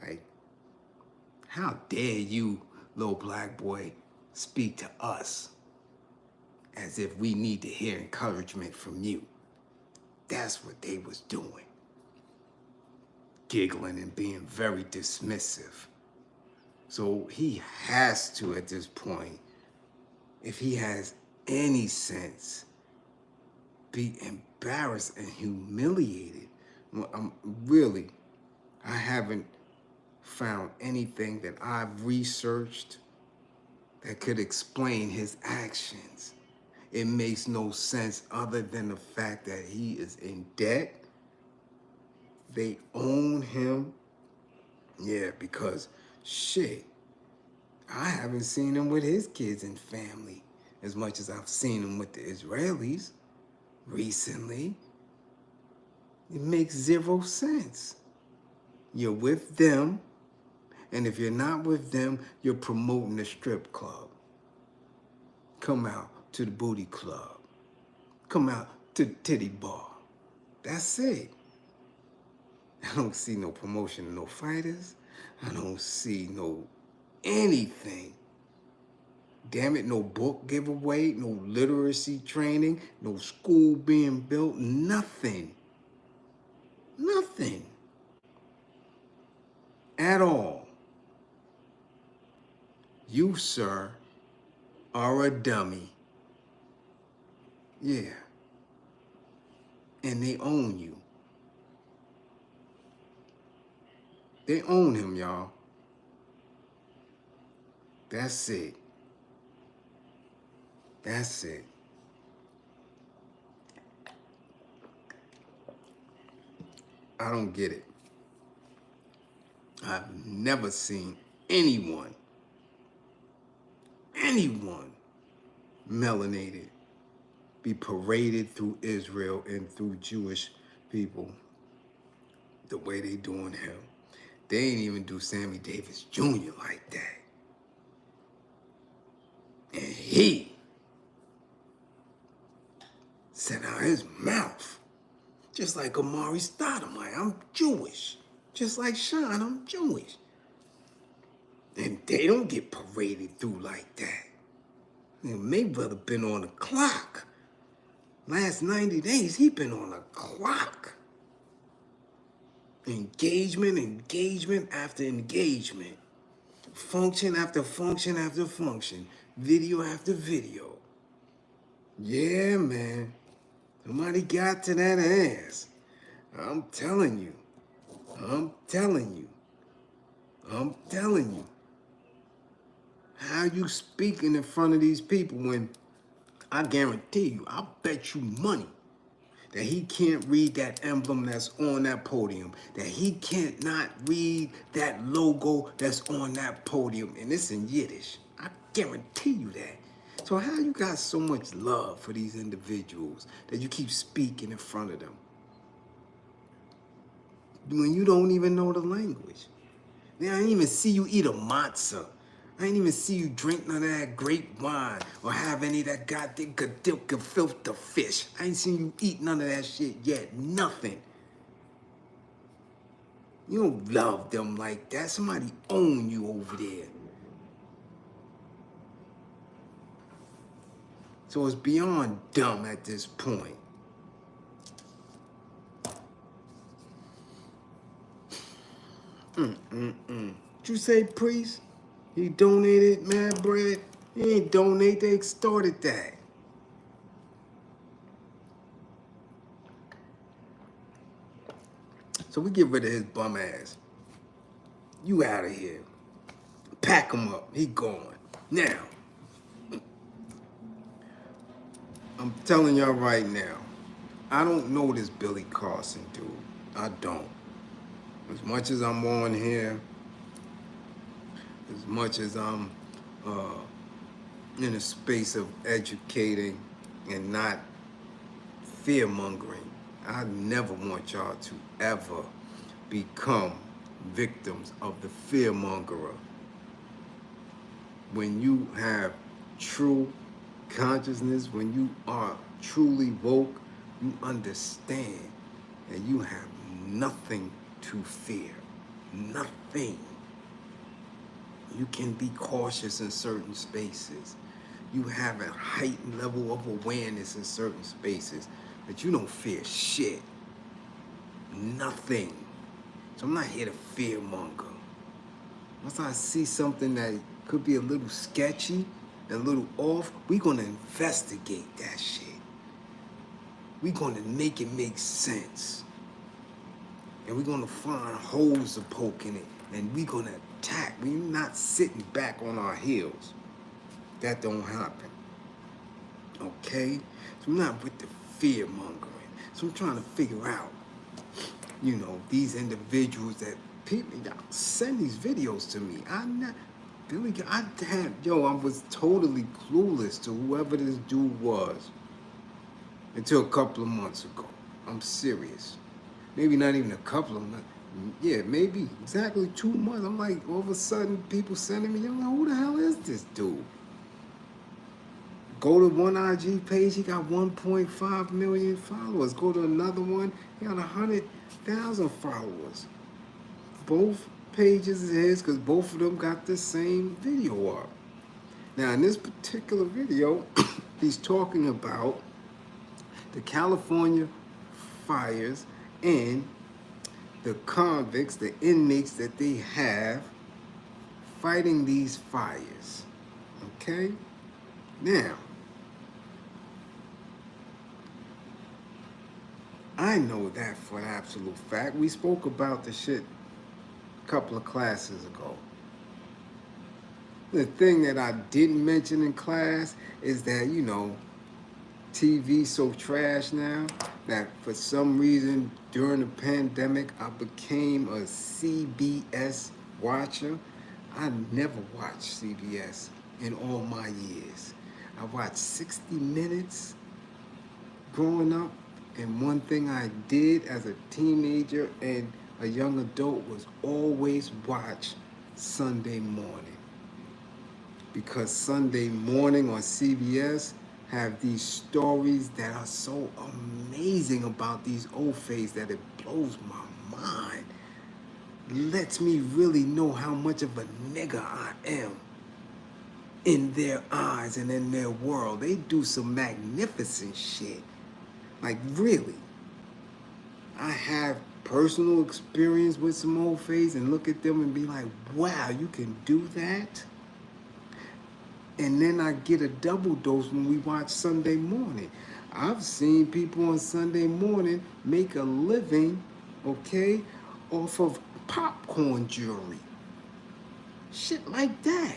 Like, how dare you, little black boy, speak to us as if we need to hear encouragement from you. That's what they was doing. Giggling and being very dismissive. So he has to, at this point, if he has any sense, be embarrassed and humiliated. I haven't found anything that I've researched that could explain his actions. It makes no sense other than the fact that he is in debt. They own him. Yeah, because shit, I haven't seen him with his kids and family as much as I've seen him with the Israelis recently. It makes zero sense. You're with them, and if you're not with them, you're promoting the strip club. Come out to the booty club. Come out to the titty bar. That's it. I don't see no promotion of no fighters. I don't see no anything. Damn it, no book giveaway, no literacy training, no school being built, nothing. Nothing. At all. You, sir, are a dummy. Yeah. And they own you. They own him, y'all. That's it. That's it. I don't get it. I've never seen anyone melanated be paraded through Israel and through Jewish people the way they doing him. They ain't even do Sammy Davis Jr. like that. And he said out his mouth, just like Amari Stoudemire, I'm Jewish. Just like Sean, I'm Jewish. And they don't get paraded through like that. You know, Mayweather been on the clock. Last 90 days, he been on the clock. Engagement after engagement. Function after function after function. Video after video. Yeah, man. Somebody got to that ass. I'm telling you. How you speaking in front of these people when I guarantee you, I'll bet you money that he can't read that emblem that's on that podium, that he can't not read that logo that's on that podium, and it's in Yiddish. I guarantee you that. So how you got so much love for these individuals that you keep speaking in front of them when you don't even know the language? Man, I didn't even see you eat a matzah. I ain't even see you drink none of that grape wine or have any of that goddamn gefilte fish. I ain't seen you eat none of that shit yet. Nothing. You don't love them like that. Somebody own you over there. So it's beyond dumb at this point. Did you say priest? He donated mad bread? He ain't donate, they extorted that. So we get rid of his bum ass. You out of here. Pack him up, he gone. Now, I'm telling y'all right now, I don't know this Billy Carson dude. I don't. As much as I'm on here, as much as I'm in a space of educating and not fear-mongering, I never want y'all to ever become victims of the fear-mongerer. When you have true consciousness, when you are truly woke, you understand that you have nothing to fear. Nothing. You can be cautious in certain spaces. You have a heightened level of awareness in certain spaces, but you don't fear shit. Nothing. So I'm not here to fearmonger. Once I see something that could be a little sketchy and a little off, we're gonna investigate that shit. We're gonna make it make sense. And we're gonna find holes to poke in it, and we're gonna attack. We're not sitting back on our heels. That don't happen. Okay? So I'm not with the fear mongering. So I'm trying to figure out, you know, these individuals that people send these videos to me. I was totally clueless to whoever this dude was until a couple of months ago. I'm serious. Maybe not even a couple of months. Yeah, maybe exactly 2 months. I'm like, all of a sudden, people sending me, I'm like, who the hell is this dude? Go to one IG page, he got 1.5 million followers. Go to another one, he got 100,000 followers. Both pages is his because both of them got the same video up. Now, in this particular video, he's talking about the California fires and the convicts, the inmates that they have fighting these fires. Okay? Now, I know that for an absolute fact. We spoke about the shit a couple of classes ago. The thing that I didn't mention in class is that, you know, TV so trash now that for some reason during the pandemic I became a CBS watcher. I never watched CBS in all my years. I watched 60 Minutes growing up, and one thing I did as a teenager and a young adult was always watch Sunday morning. Because Sunday morning on CBS have these stories that are so amazing about these old faiths that it blows my mind. Lets me really know how much of a nigga I am in their eyes and in their world. They do some magnificent shit. Like, really. I have personal experience with some old faiths and look at them and be like, wow, you can do that? And then I get a double dose when we watch Sunday morning. I've seen people on Sunday morning make a living, okay, off of popcorn jewelry. Shit like that.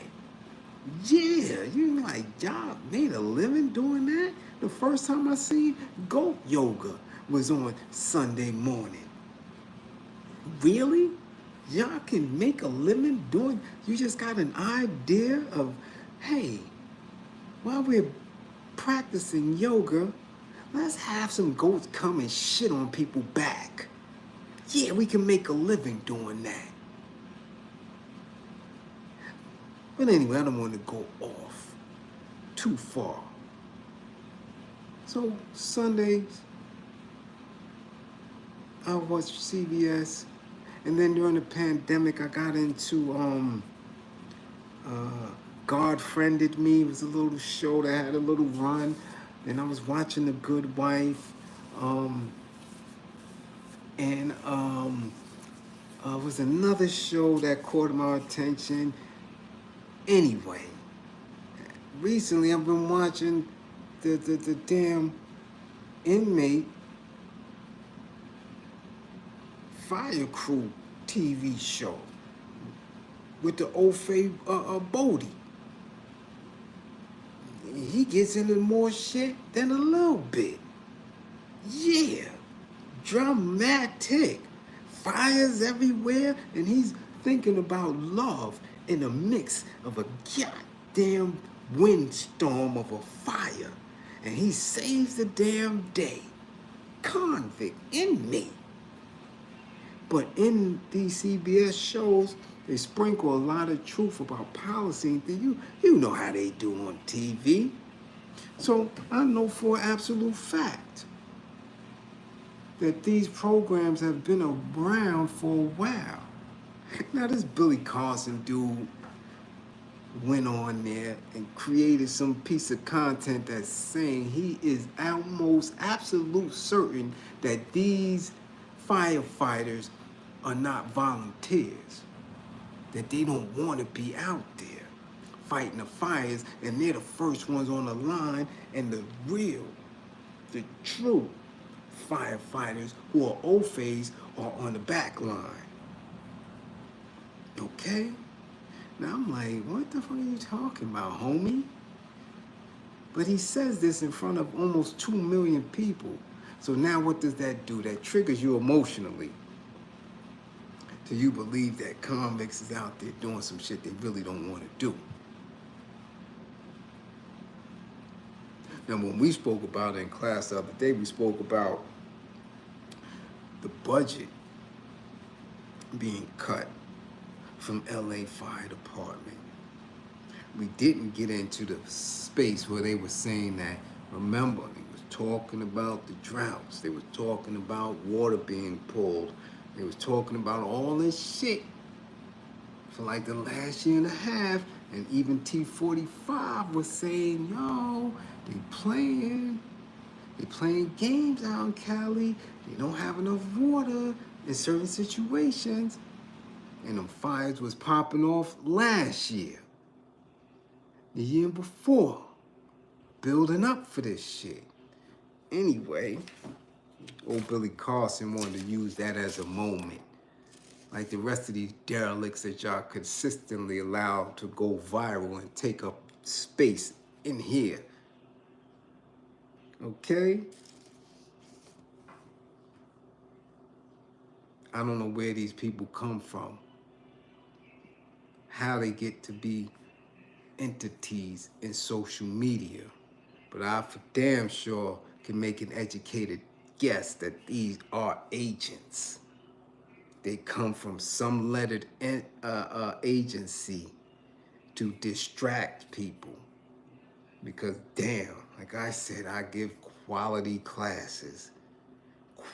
Yeah, you like, y'all made a living doing that? The first time I seen goat yoga was on Sunday morning. Really? Y'all can make a living doing, you just got an idea of, hey, while we're practicing yoga, let's have some goats come and shit on people's back. Yeah, we can make a living doing that. But anyway, I don't want to go off too far. So Sundays, I watched CBS, and then during the pandemic, I got into God Friended Me. It was a little show that had a little run, and I was watching The Good Wife, and was another show that caught my attention. Anyway, recently I've been watching the damn inmate fire crew TV show with the old fave Bodie. He gets into more shit than a little bit. Yeah, dramatic. Fires everywhere, and he's thinking about love in a mix of a goddamn windstorm of a fire. And he saves the damn day. Convict inmate. But in these CBS shows, they sprinkle a lot of truth about policy and things. You know how they do on TV. So I know for an absolute fact that these programs have been around for a while. Now this Billy Carson dude went on there and created some piece of content that's saying he is almost absolute certain that these firefighters are not volunteers, that they don't want to be out there fighting the fires, and they're the first ones on the line, and the true firefighters who are old phase are on the back line. Okay? Now I'm like, what the fuck are you talking about, homie? But he says this in front of almost 2 million people. So now what does that do? That triggers you emotionally. So you believe that convicts is out there doing some shit they really don't want to do. Now when we spoke about it in class the other day, we spoke about the budget being cut from LA Fire Department. We didn't get into the space where they were saying that, remember, they was talking about the droughts, they was talking about water being pulled, they was talking about all this shit for like the last year and a half, and even T45 was saying, yo, they playing games out in Cali, they don't have enough water in certain situations, and them fires was popping off last year, the year before, building up for this shit. Anyway, old Billy Carson wanted to use that as a moment. Like the rest of these derelicts that y'all consistently allow to go viral and take up space in here. Okay? I don't know where these people come from, how they get to be entities in social media, but I for damn sure can make an educated guess that these are agents. They come from some lettered agency to distract people. Because damn, like I said, I give quality classes.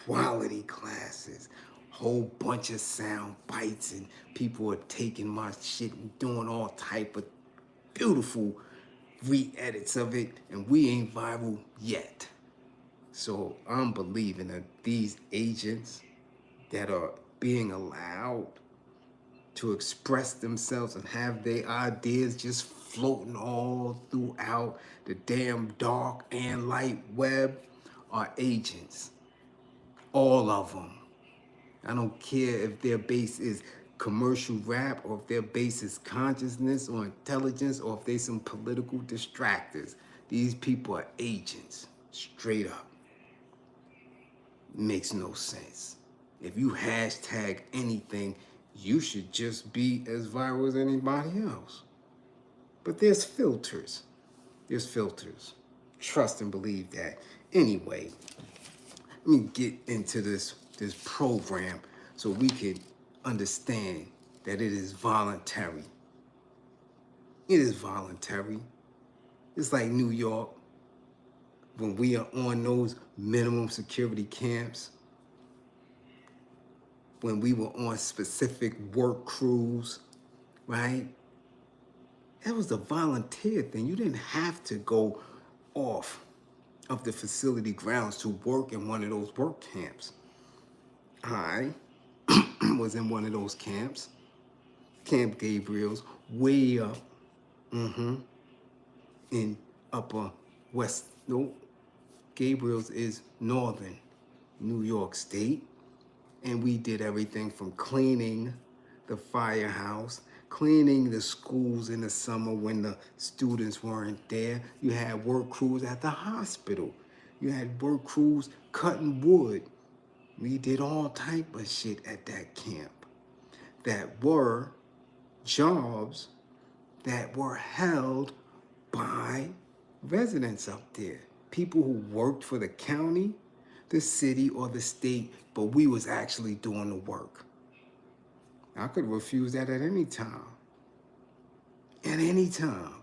Quality classes. Whole bunch of sound bites, and people are taking my shit and doing all type of beautiful re-edits of it, and we ain't viral yet. So I'm believing that these agents that are being allowed to express themselves and have their ideas just floating all throughout the damn dark and light web are agents. All of them. I don't care if their base is commercial rap or if their base is consciousness or intelligence or if they some political distractors. These people are agents, straight up. Makes no sense. If you hashtag anything, you should just be as viral as anybody else. But there's filters. There's filters. Trust and believe that. Anyway, let me get into this program so we can understand that it is voluntary. It is voluntary. It's like New York, when we are on those minimum security camps, when we were on specific work crews, right? That was a volunteer thing. You didn't have to go off of the facility grounds to work in one of those work camps. I was in one of those camps, Camp Gabriel's, way up, in upper west, no, Gabriel's is northern New York State. And we did everything from cleaning the firehouse, cleaning the schools in the summer when the students weren't there. You had work crews at the hospital. You had work crews cutting wood. We did all type of shit at that camp that were jobs that were held by residents up there. People who worked for the county, the city, or the state, but we was actually doing the work. I could refuse that at any time. At any time.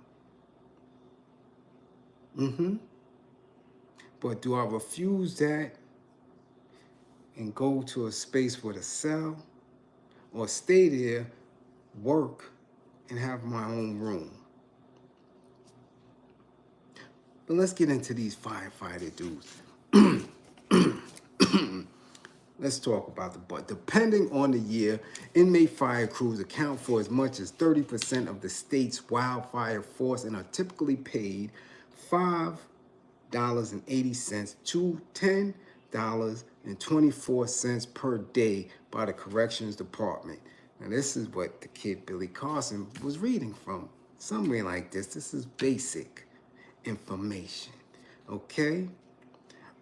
But do I refuse that and go to a space with a cell, or stay there, work, and have my own room? But let's get into these firefighter dudes. Let's talk about the budget. Depending on the year, inmate fire crews account for as much as 30% of the state's wildfire force and are typically paid $5.80 to $10.24 per day by the Corrections Department. Now, this is what the kid Billy Carson was reading from. Somewhere like this. This is basic information, okay?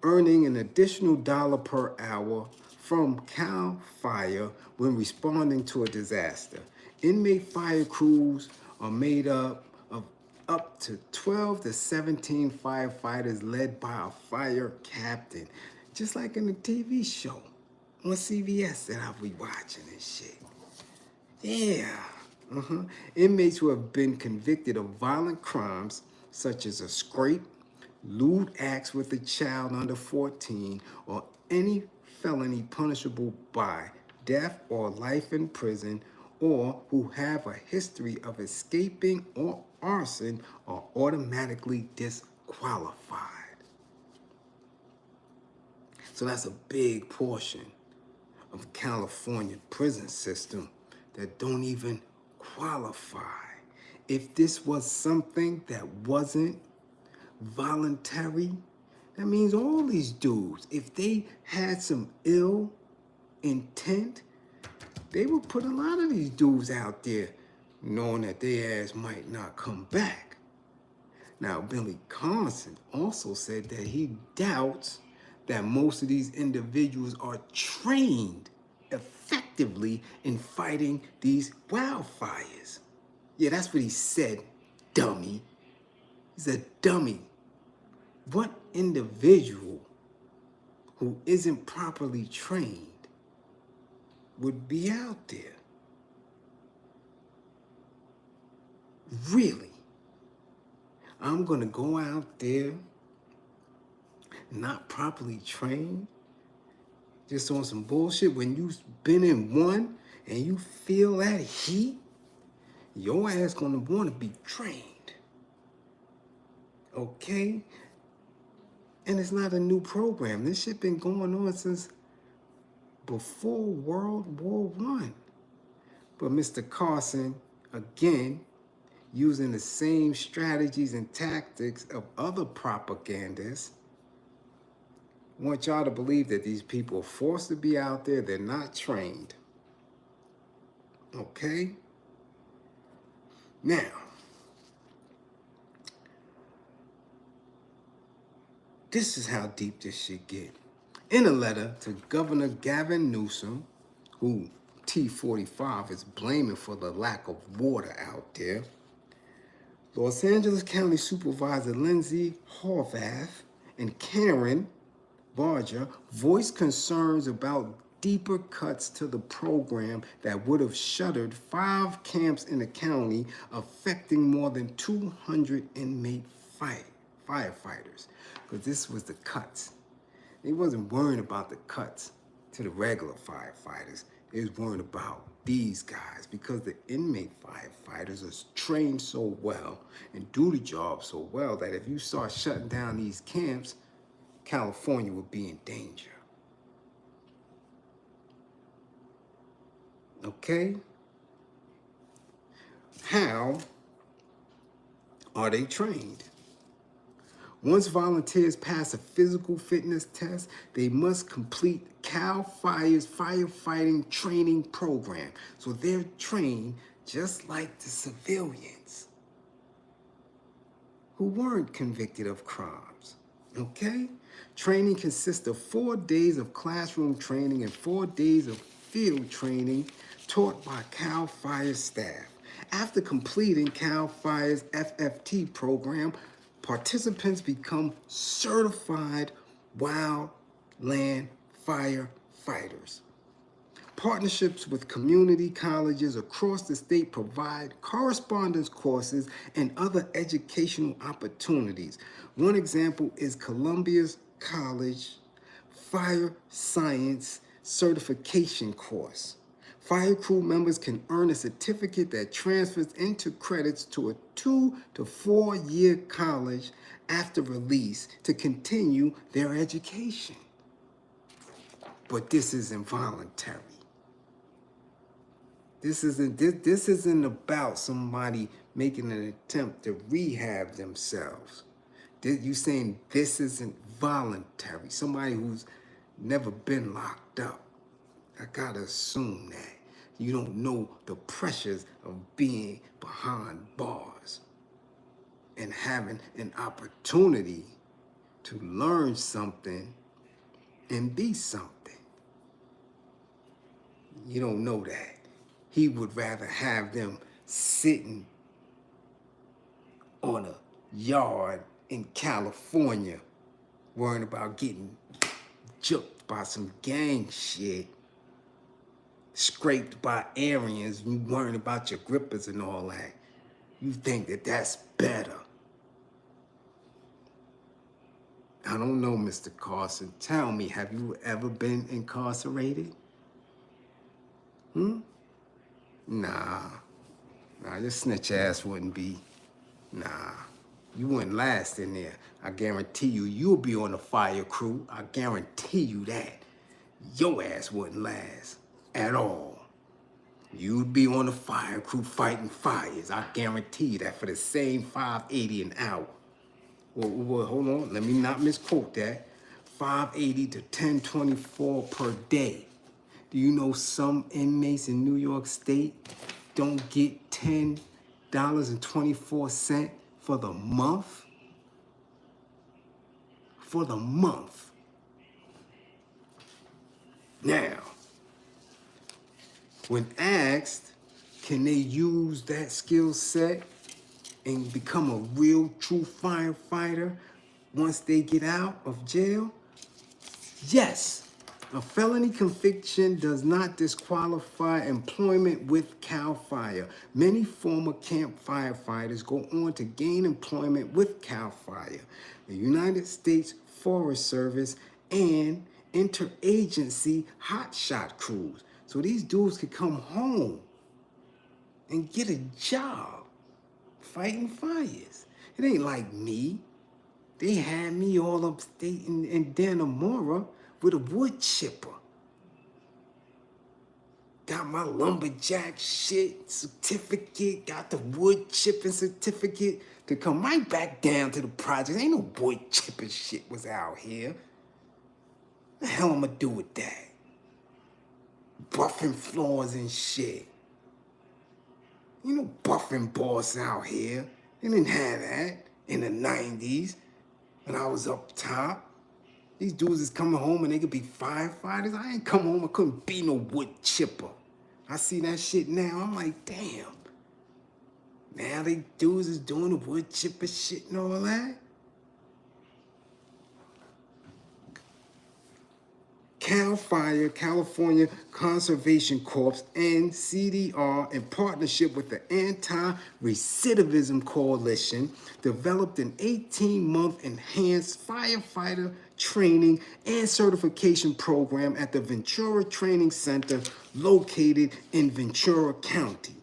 Earning an additional $1 per hour from CAL FIRE when responding to a disaster. Inmate fire crews are made up of up to 12 to 17 firefighters led by a fire captain, just like in the TV show on CBS that I'll be watching and shit. Yeah. Inmates who have been convicted of violent crimes such as a scrape, lewd acts with a child under 14, or any felony punishable by death or life in prison, or who have a history of escaping or arson are automatically disqualified. So that's a big portion of the California prison system that don't even qualify. If this was something that wasn't voluntary, that means all these dudes, if they had some ill intent, they would put a lot of these dudes out there knowing that their ass might not come back. Now, Billy Carson also said that he doubts that most of these individuals are trained effectively in fighting these wildfires. Yeah, that's what he said, dummy. He's a dummy. What individual who isn't properly trained would be out there? Really? I'm gonna go out there not properly trained, just on some bullshit when you've been in one and you feel that heat? Your ass gonna wanna be trained. Okay? And it's not a new program. This shit been going on since before World War I. But Mr. Carson, again, using the same strategies and tactics of other propagandists, want y'all to believe that these people are forced to be out there, they're not trained. Okay? Now, this is how deep this shit get. In a letter to Governor Gavin Newsom, who T45 is blaming for the lack of water out there, Los Angeles County Supervisor Lindsay Horvath and Karen Barger voiced concerns about deeper cuts to the program that would have shuttered 5 camps in the county, affecting more than 200 inmate firefighters. Because this was the cuts. They wasn't worrying about the cuts to the regular firefighters. They was worrying about these guys, because the inmate firefighters are trained so well and do the job so well that if you start shutting down these camps, California would be in danger. Okay? How are they trained? Once volunteers pass a physical fitness test, they must complete CAL FIRE's firefighting training program. So they're trained just like the civilians who weren't convicted of crimes. Okay? Training consists of 4 days of classroom training and 4 days of field training taught by CAL FIRE staff. After completing CAL FIRE's FFT program, participants become certified wildland firefighters. Partnerships with community colleges across the state provide correspondence courses and other educational opportunities. One example is Columbia's College Fire Science Certification course. Fire crew members can earn a certificate that transfers into credits to a 2 to 4 year college after release to continue their education. But this isn't voluntary. This isn't about somebody making an attempt to rehab themselves. You saying this isn't voluntary. Somebody who's never been locked up, I gotta assume that you don't know the pressures of being behind bars and having an opportunity to learn something and be something. You don't know that. He would rather have them sitting on a yard in California worrying about getting juked by some gang shit, scraped by Aryans, you worrying about your grippers and all that. You think that that's better. I don't know, Mr. Carson. Tell me, have you ever been incarcerated? Nah, your snitch ass wouldn't be. Nah, you wouldn't last in there. I guarantee you, you'll be on the fire crew. I guarantee you that. Your ass wouldn't last at all. You'd be on the fire crew fighting fires. I guarantee you that for the same $5.80 an hour. Well, hold on, let me not misquote that. $5.80 to $10.24 per day. Do you know some inmates in New York State don't get $10.24 for the month? For the month. Now, when asked, can they use that skill set and become a real, true firefighter? once they get out of jail? Yes, a felony conviction does not disqualify employment with CAL FIRE. Many former camp firefighters go on to gain employment with CAL FIRE, the United States Forest Service, and interagency hotshot crews. So these dudes could come home and get a job fighting fires. It ain't like me. They had me all upstate in Dannemora with a wood chipper. Got my lumberjack shit certificate, got the wood chipping certificate to come right back down to the project. Ain't no wood chipping shit was out here. The hell am I do with that? Buffing floors and shit. You know, buffing boss out here. They didn't have that in the 90s when I was up top. These dudes is coming home and they could be firefighters. I ain't come home, I couldn't be no wood chipper. I see that shit now, I'm like, damn. Now they dudes is doing the wood chipper shit and all that. CAL FIRE, California Conservation Corps, and CDR, in partnership with the Anti-Recidivism Coalition, developed an 18-month enhanced firefighter training and certification program at the Ventura Training Center located in Ventura County.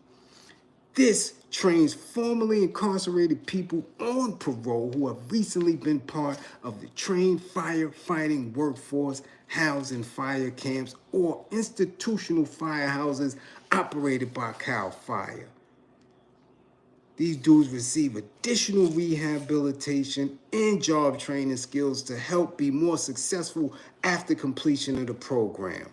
This trains formerly incarcerated people on parole who have recently been part of the trained firefighting workforce housed in fire camps or institutional firehouses operated by CAL FIRE. These dudes receive additional rehabilitation and job training skills to help be more successful after completion of the program.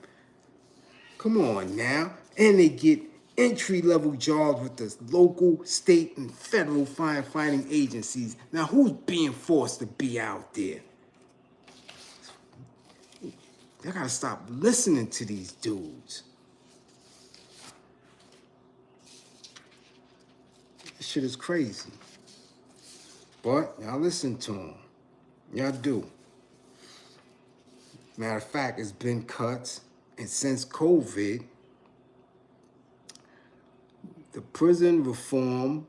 Come on now. And they get entry-level jobs with the local, state, and federal firefighting agencies. Now, who's being forced to be out there? I gotta stop listening to these dudes. This shit is crazy. But y'all listen to them. Y'all do. Matter of fact, it's been cuts. And since COVID, the prison reform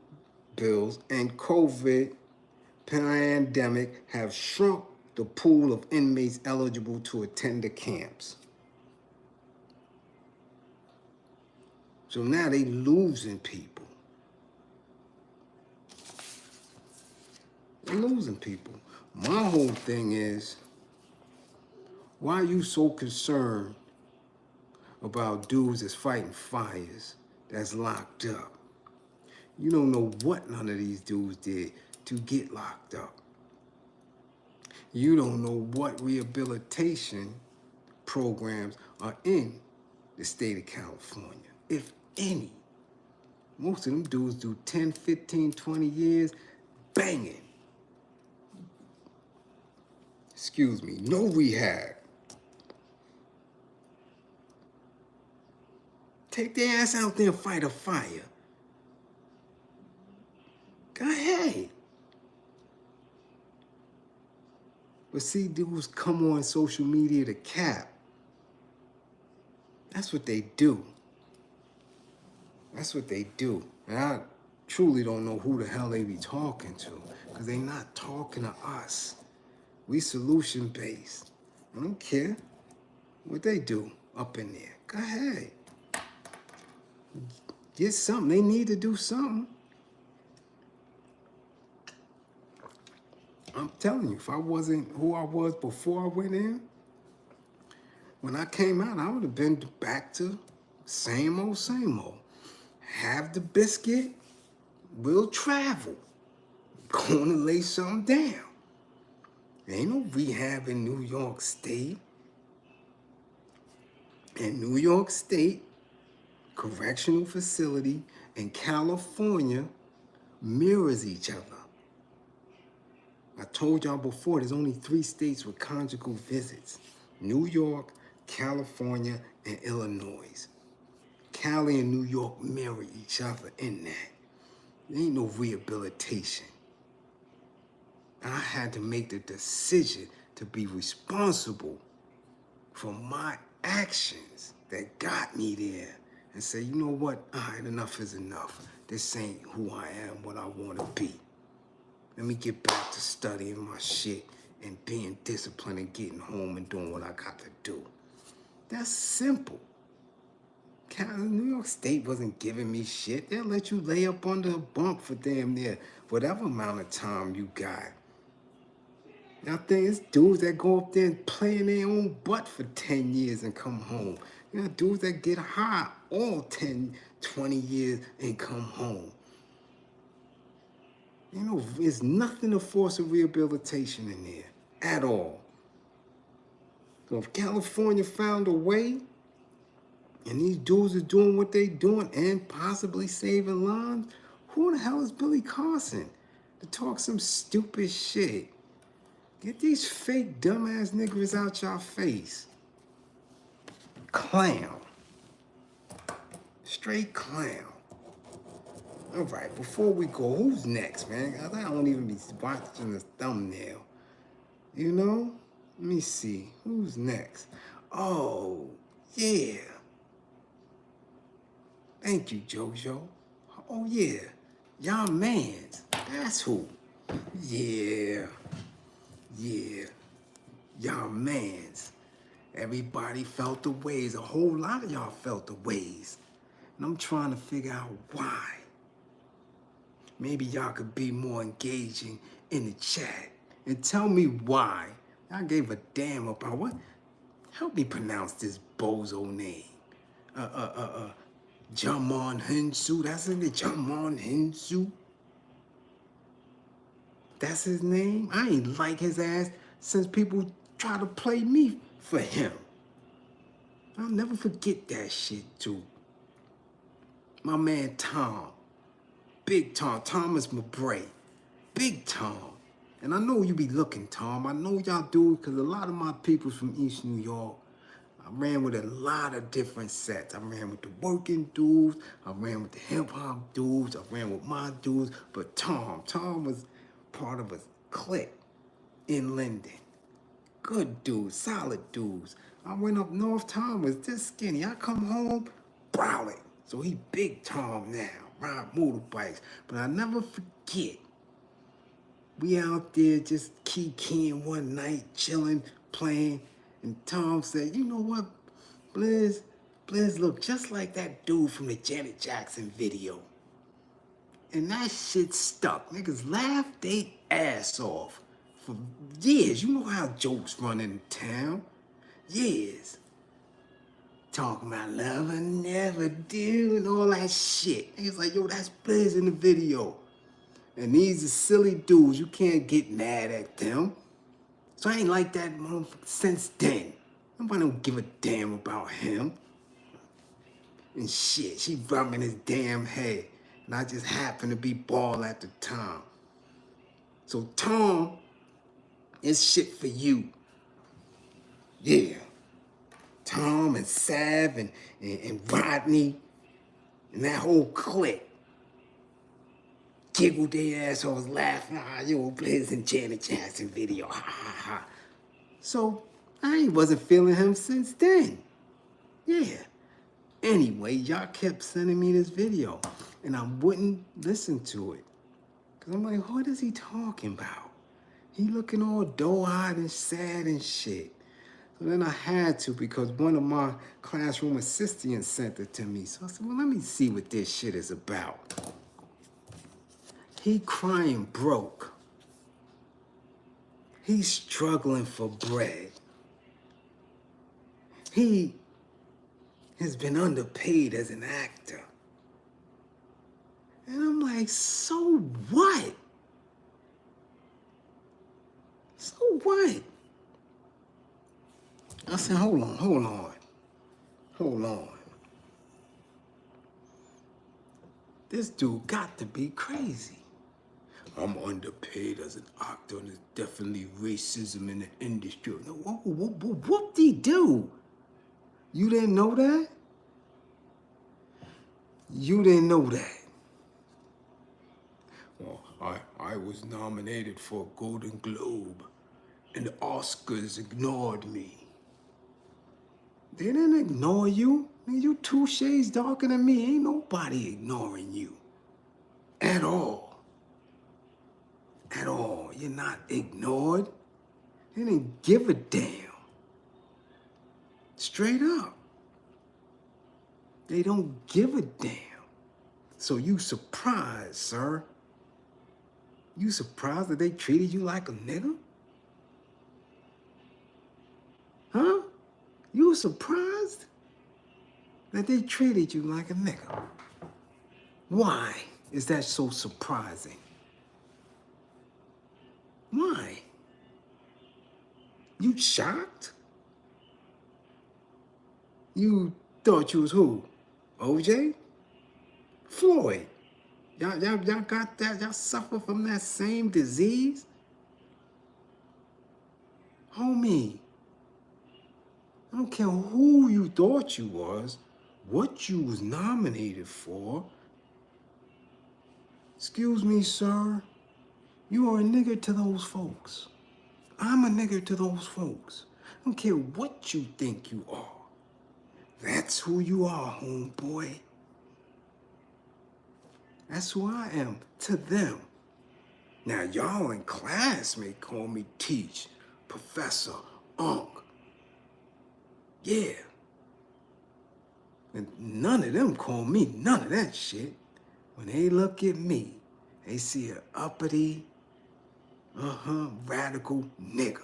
bills and COVID pandemic have shrunk the pool of inmates eligible to attend the camps. So now they losing people. They're losing people. My whole thing is, why are you so concerned about dudes that's fighting fires that's locked up? You don't know what none of these dudes did to get locked up. You don't know what rehabilitation programs are in the state of California, if any. Most of them dudes do 10, 15, 20 years banging. Excuse me, no rehab. Take their ass out there and fight a fire. Go ahead. But see, dudes come on social media to cap. That's what they do. That's what they do. And I truly don't know who the hell they be talking to, because they not talking to us. We solution-based. I don't care what they do up in there. Go ahead. Get something. They need to do something. I'm telling you, if I wasn't who I was before I went in, when I came out, I would have been back to same old, same old. Have the biscuit, we'll travel. Going to lay something down. There ain't no rehab in New York State. In New York State, correctional facility in California mirrors each other. I told y'all before, there's only 3 states with conjugal visits. New York, California, and Illinois. Cali and New York mirror each other in that. There ain't no rehabilitation. And I had to make the decision to be responsible for my actions that got me there and say, you know what? All right, enough is enough. This ain't who I am, what I want to be. Let me get back to studying my shit and being disciplined and getting home and doing what I got to do. That's simple. New York State wasn't giving me shit. They'll let you lay up under a bunk for damn near whatever amount of time you got. Y'all think it's dudes that go up there and play in their own butt for 10 years and come home. You know, dudes that get high all 10, 20 years and come home. You know, there's nothing to force a rehabilitation in there at all. So if California found a way, and these dudes are doing what they doing and possibly saving lives, who the hell is Billy Carson to talk some stupid shit? Get these fake dumbass niggas out your face. Clown. Straight clown. All right, before we go, who's next, man? I don't even be watching the thumbnail. You know? Let me see. Who's next? Oh, yeah. Thank you, JoJo. Oh, yeah. Y'all mans. That's who. Yeah. Yeah. Y'all mans. Everybody felt the ways. A whole lot of y'all felt the ways. And I'm trying to figure out why. Maybe y'all could be more engaging in the chat and tell me why. I gave a damn about what? Help me pronounce this bozo name. Jamon Hinsu, that's his name, Jamon Hinsu. That's his name? I ain't like his ass since people try to play me for him. I'll never forget that shit too. My man Tom, Big Tom, Thomas Mabray, Big Tom. And I know you be looking, Tom. I know y'all do, because a lot of my people from East New York, I ran with a lot of different sets. I ran with the working dudes. I ran with the hip-hop dudes. I ran with my dudes. But Tom was part of a clique in Linden. Good dudes, solid dudes. I went up north, Tom was this skinny. I come home, brawling. So he Big Tom now, ride motorbikes. But I never forget, we out there just keying one night, chilling, playing. And Tom said, you know what, Bliz look just like that dude from the Janet Jackson video. And that shit stuck. Niggas laughed they ass off for years. You know how jokes run in town. Years. Talking about love I never do and all that shit. Niggas like, yo, that's Bliz in the video. And these are silly dudes. You can't get mad at them. So I ain't like that motherfucker since then. Nobody don't give a damn about him. And shit, she rubbing his damn head. And I just happened to be bald at the time. So Tom, it's shit for you. Yeah. Tom and Sav and Rodney and that whole clique. Giggled their assholes laughing. Ah, yo, Bliz and Janet Jackson video. Ha ha ha. So I wasn't feeling him since then. Yeah. Anyway, y'all kept sending me this video and I wouldn't listen to it. Cause I'm like, what is he talking about? He looking all doe-eyed and sad and shit. So then I had to, because one of my classroom assistants sent it to me. So I said, well, let me see what this shit is about. He crying broke. He's struggling for bread. He has been underpaid as an actor. And I'm like, so what? So what? I said, hold on. This dude got to be crazy. I'm underpaid as an actor, and there's definitely racism in the industry. Whoop-de-doo. You didn't know that? You didn't know that. Well, I I was nominated for a Golden Globe, and the Oscars ignored me. They didn't ignore you. You 2 shades darker than me. Ain't nobody ignoring you. At all. At all. You're not ignored. They didn't give a damn. Straight up. They don't give a damn. So you surprised, sir? You surprised that they treated you like a nigga? Huh? You surprised that they treated you like a nigga? Why is that so surprising? Why? You shocked? You thought you was who? OJ? Floyd? Y'all got that? Y'all suffer from that same disease? Homie, I don't care who you thought you was, what you was nominated for. Excuse me, sir. You are a nigger to those folks. I'm a nigger to those folks. I don't care what you think you are. That's who you are, homeboy. That's who I am to them. Now, y'all in class may call me teach, professor, unc. Yeah. And none of them call me none of that shit. When they look at me, they see an uppity, radical nigga.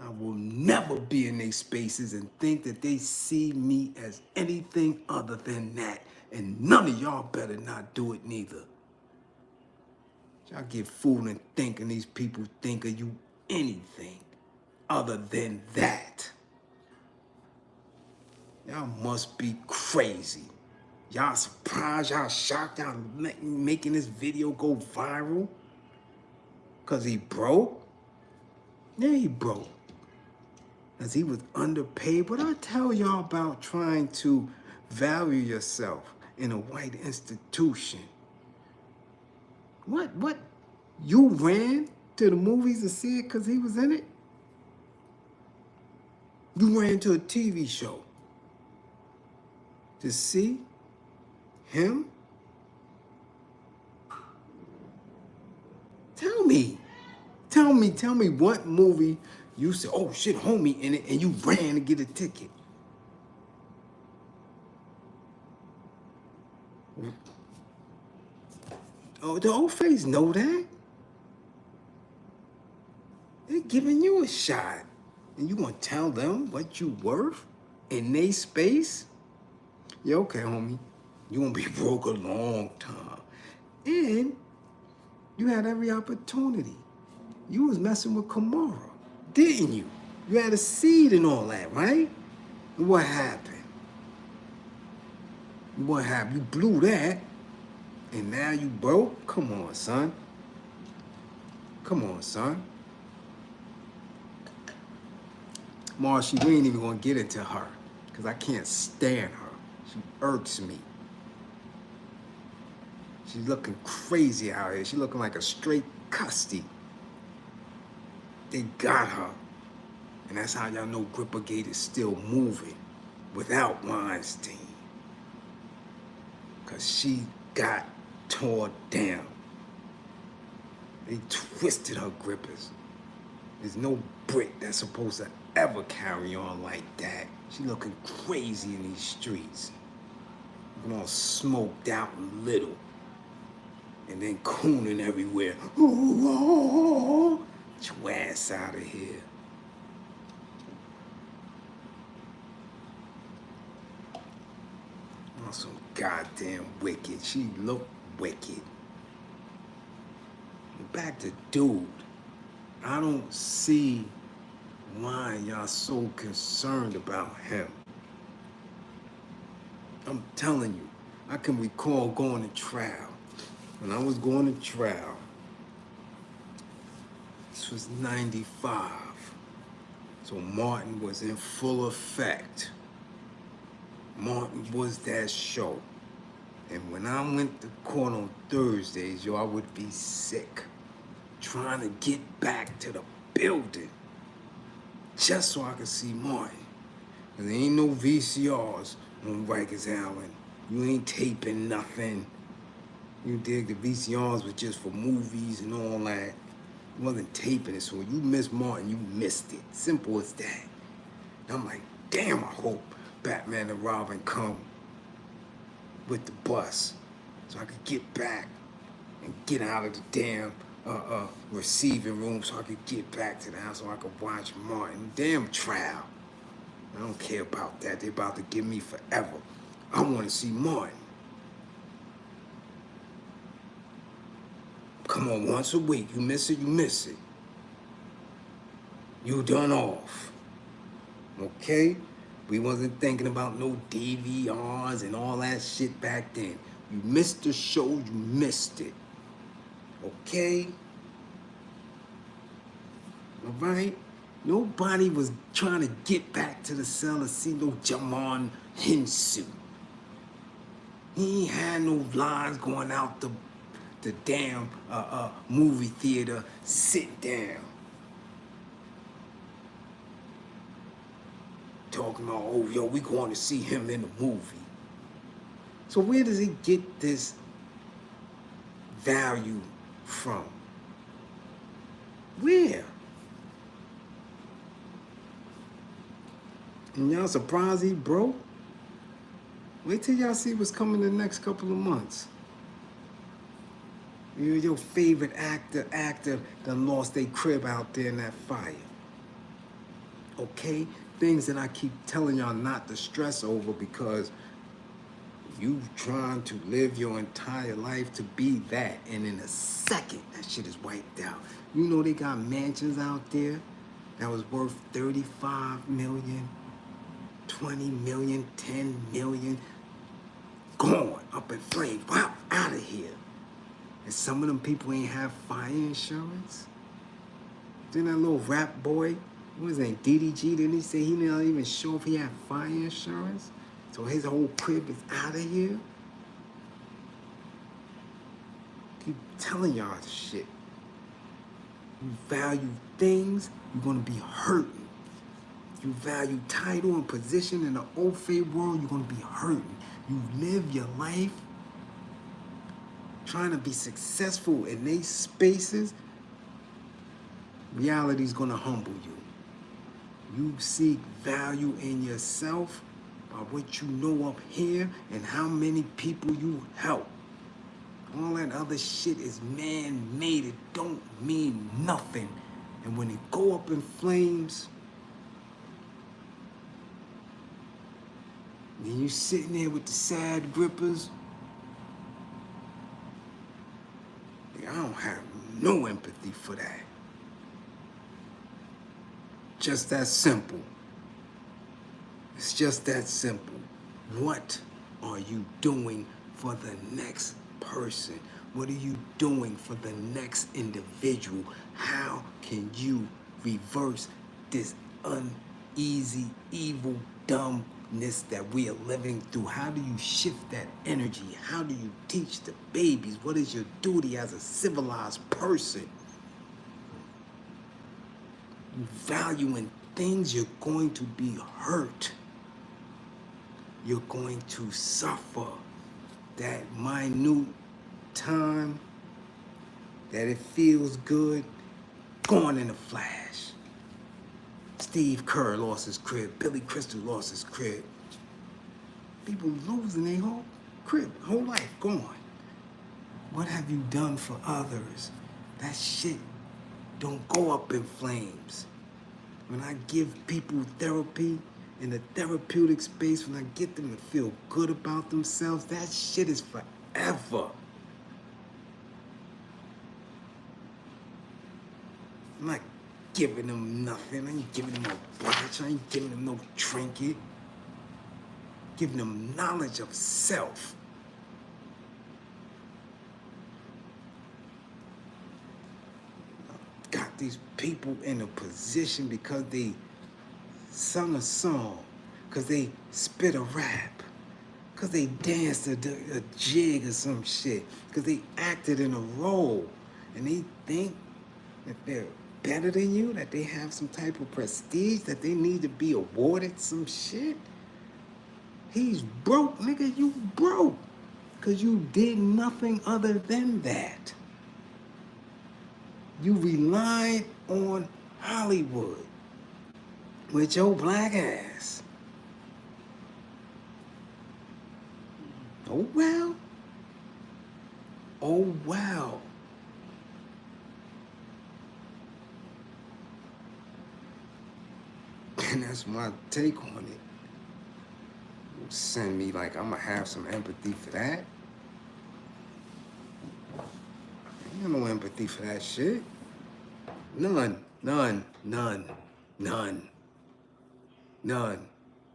I will never be in their spaces and think that they see me as anything other than that. And none of y'all better not do it neither. Y'all get fooled and thinking these people think of you anything other than that. Y'all must be crazy. Y'all surprised, y'all shocked, y'all making this video go viral? Cause he broke? Yeah, he broke. Cause he was underpaid. But I tell y'all about trying to value yourself in a white institution. What? You ran to the movies to see it cause he was in it? You ran to a TV show to see him? Tell me what movie you said, oh shit, homie in it, and you ran to get a ticket. Oh, the old face know that. They're giving you a shot. And you gonna tell them what you worth in they space? Yeah, okay, homie. You gonna be broke a long time. And you had every opportunity. You was messing with Kamara, didn't you? You had a seed and all that, right? And what happened? What happened? You blew that, and now you broke? Come on, son. Come on, son. Marshy, we ain't even gonna get into her, because I can't stand her. She irks me. She's looking crazy out here. She's looking like a straight custy. They got her. And that's how y'all know Grippergate is still moving without Weinstein. Because she got torn down. They twisted her grippers. There's no brick that's supposed to ever carry on like that. She looking crazy in these streets. Looking all smoked out and little. And then cooning everywhere. Get your ass out of here. Oh, so goddamn wicked. She looked wicked. Back to dude. I don't see why y'all so concerned about him. I'm telling you, I can recall going to trial. When I was going to trial, this was 95. So Martin was in full effect. Martin was that show. And when I went to court on Thursdays, yo, I would be sick, trying to get back to the building just so I could see Martin. And there ain't no VCRs on Rikers Island. You ain't taping nothing. You dig? The VCRs was just for movies and all that. You wasn't taping it, so when you missed Martin, you missed it. Simple as that. And I'm like, damn, I hope Batman and Robin come with the bus so I could get back and get out of the damn receiving room so I could get back to the house so I could watch Martin. Damn trial. I don't care about that. They're about to give me forever. I want to see Martin. Come on, once a week. You miss it, you miss it. You done off. Okay? We wasn't thinking about no DVRs and all that shit back then. You missed the show, you missed it. Okay? All right? Nobody was trying to get back to the cell to see no Jamon Hinsu. He ain't had no lines going out the damn movie theater. Sit down. Talking about, oh, yo, we going to see him in the movie. So where does he get this value from? Where? And y'all surprised he broke? Wait till y'all see what's coming the next couple of months. Your favorite actor done lost their crib out there in that fire. Okay? Things that I keep telling y'all not to stress over because you trying to live your entire life to be that, and in a second, that shit is wiped out. You know they got mansions out there that was worth 35 million, 20 million, 10 million, gone, up in flames, wow, out of here. And some of them people ain't have fire insurance. Then that little rap boy, what was his name, DDG, didn't he say he not even sure if he had fire insurance? So his whole crib is out of here? Keep telling y'all shit. You value things, you're gonna be hurting. You value title and position in the old faith world, you're gonna be hurting. You live your life trying to be successful in these spaces, reality's gonna humble you. You seek value in yourself by what you know up here and how many people you help. All that other shit is man-made. It don't mean nothing. And when it go up in flames, and you sitting there with the sad grippers, I don't have no empathy for that. Just that simple. It's just that simple. What are you doing for the next person? What are you doing for the next individual? How can you reverse this uneasy, evil, dumbness that we are living through? How do you shift that energy? How do you teach the babies? What is your duty as a civilized person? You value in things, you're going to be hurt. You're going to suffer that minute time that it feels good, gone in a flash. Steve Kerr lost his crib. Billy Crystal lost his crib. People losing their whole crib, whole life gone. What have you done for others? That shit don't go up in flames. When I give people therapy in the therapeutic space, when I get them to feel good about themselves, that shit is forever. I'm not giving them nothing. I ain't giving them no watch. I ain't giving them no trinket. Giving them knowledge of self. Got these people in a position because they sung a song, because they spit a rap, Because they danced a jig or some shit. Because they acted in a role. And they think that they're better than you, that they have some type of prestige, that they need to be awarded some shit. He's broke, nigga. You broke. Because you did nothing other than that. You relied on Hollywood with your black ass. Oh, well. Oh, wow. And that's my take on it. Send me like I'm gonna have some empathy for that. I ain't no empathy for that shit. None.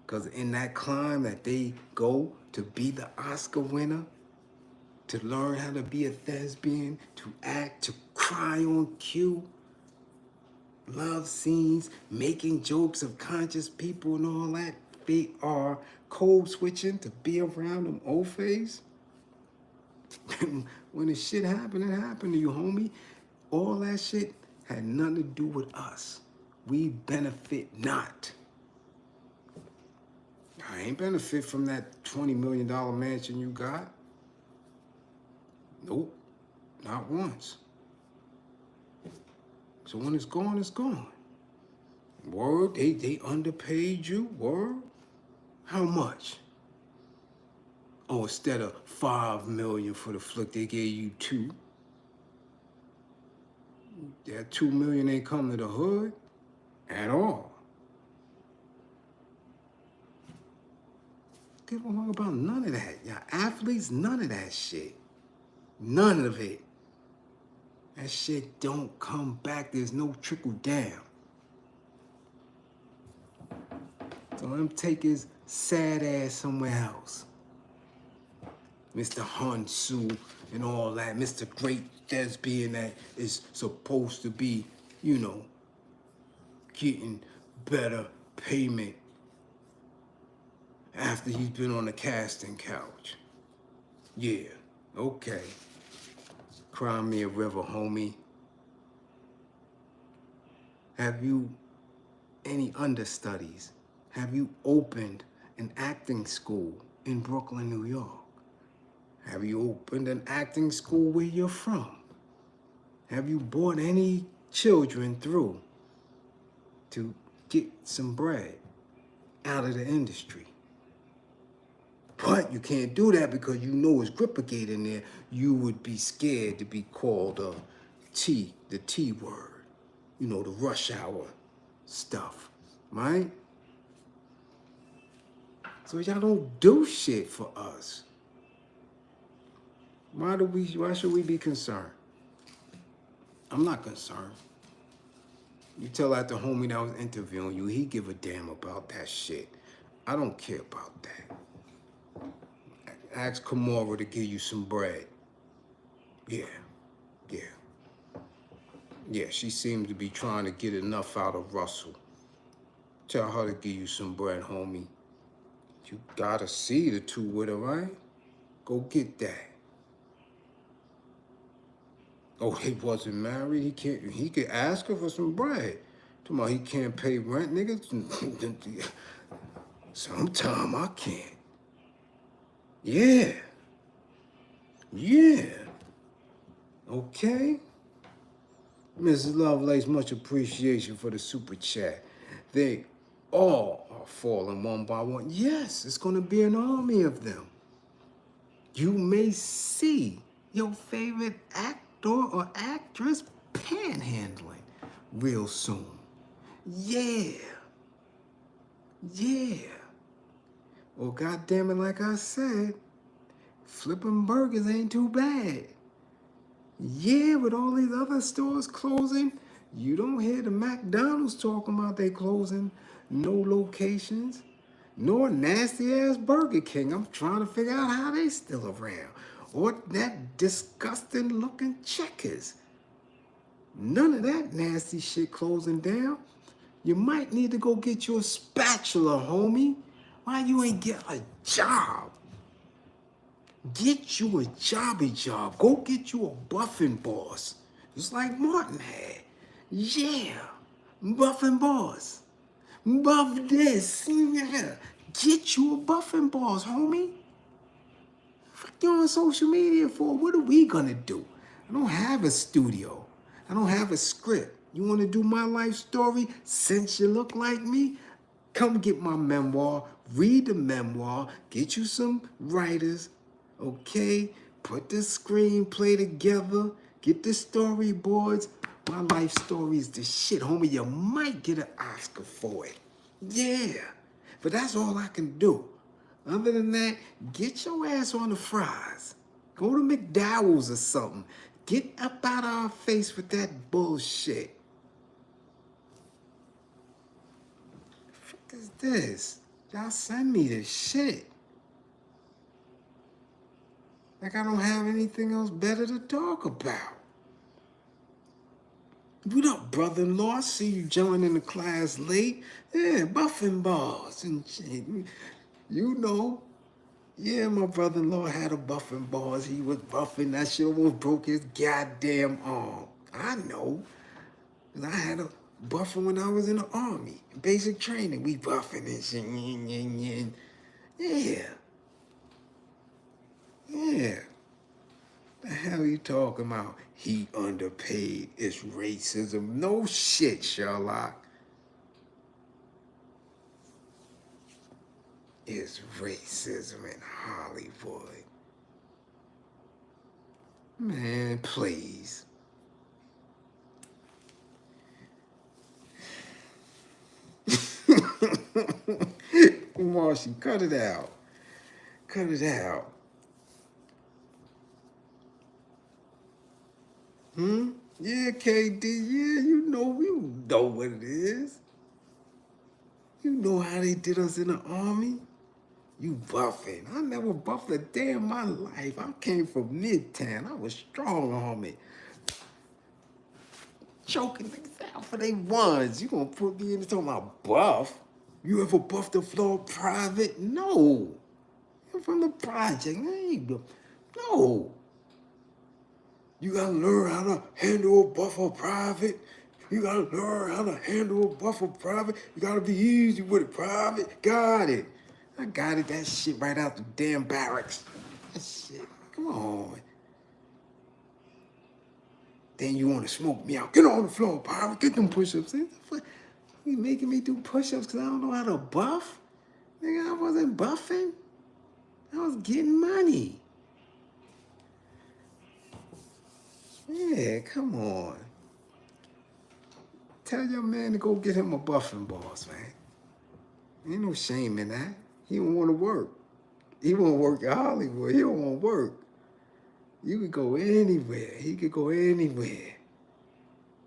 Because in that climb that they go to be the Oscar winner, to learn how to be a thespian, to act, to cry on cue, love scenes, making jokes of conscious people and all that, they are code switching to be around them old face. When the shit happened, it happened to you, homie. All that shit had nothing to do with us. We benefit not. I ain't benefit from that $20 million mansion you got. Nope, not once. So when it's gone, it's gone. Word, they underpaid you, word? How much? Oh, instead of $5 million for the flick, they gave you $2 million. That $2 million ain't come to the hood at all. Give a fuck about none of that. Y'all athletes, none of that shit. None of it. That shit don't come back. There's no trickle down. So let him take his sad ass somewhere else. Mr. Hansu and all that. Mr. Great Thespian that is supposed to be, you know, getting better payment after he's been on the casting couch. Yeah, okay. Cry me a river, homie. Have you any understudies? Have you opened an acting school in Brooklyn, New York? Have you opened an acting school where you're from? Have you brought any children through to get some bread out of the industry? But you can't do that because you know it's Grippergate in there. You would be scared to be called the T word. You know, the rush hour stuff, right? So y'all don't do shit for us. Why should we be concerned? I'm not concerned. You tell that the homie that was interviewing you, he give a damn about that shit. I don't care about that. Ask Kamora to give you some bread. Yeah. Yeah, she seems to be trying to get enough out of Russell. Tell her to give you some bread, homie. You gotta see the two with her, right? Go get that. Oh, he wasn't married. He could ask her for some bread. Talking about he can't pay rent, nigga. Sometime I can't. Yeah. Okay. Mrs. Lovelace, much appreciation for the super chat. They all are falling one by one. Yes, it's gonna be an army of them. You may see your favorite actor or actress panhandling real soon. Yeah. Well, goddamn it, like I said, flipping burgers ain't too bad. Yeah, with all these other stores closing, you don't hear the McDonald's talking about they closing no locations, nor nasty-ass Burger King. I'm trying to figure out how they still around. Or that disgusting-looking Checkers. None of that nasty shit closing down. You might need to go get you a spatula, homie. Why you ain't get a job? Get you a jobby job. Go get you a buffing boss. Just like Martin had. Yeah. Buffing boss. Buff this. Yeah. Get you a buffing boss, homie. What you on social media for? What are we gonna do? I don't have a studio. I don't have a script. You wanna do my life story since you look like me? Come get my memoir, read the memoir, get you some writers, okay? Put the screenplay together, get the storyboards. My life story is the shit, homie. You might get an Oscar for it. Yeah, but that's all I can do. Other than that, get your ass on the fries. Go to McDowell's or something. Get up out of our face with that bullshit. What is this? Y'all send me this shit. Like I don't have anything else better to talk about. What up, brother-in-law? I see you joining the class late. Yeah, buffing balls and shit. You know. Yeah, my brother-in-law had a buffing balls. He was buffing. That shit almost broke his goddamn arm. I know. 'Cause I had a buffer when I was in the army. Basic training. We buffing and shit. Yeah. Yeah. The hell you talking about? He underpaid. It's racism. No shit, Sherlock. It's racism in Hollywood. Man, please. Marcy, cut it out. Cut it out. Yeah, KD, yeah, you know what it is. You know how they did us in the army. You buffing. I never buffed a day in my life. I came from Midtown. I was strong army. Choking niggas out for they ones. You gonna put me in talking about buff? You ever buffed the floor private? No. I'm from the project. No. You gotta learn how to handle a buffer private. You gotta learn how to handle a buffer private. You gotta be easy with it private. Got it. I got it. That shit right out the damn barracks. That shit. Come on. Then you wanna smoke me out. Get on the floor, private. Get them push-ups. You making me do push-ups because I don't know how to buff? Nigga, I wasn't buffing. I was getting money. Yeah, come on. Tell your man to go get him a buffing boss, man. Ain't no shame in that. He don't want to work. He won't work at Hollywood. He don't want to work. You could go anywhere. He could go anywhere.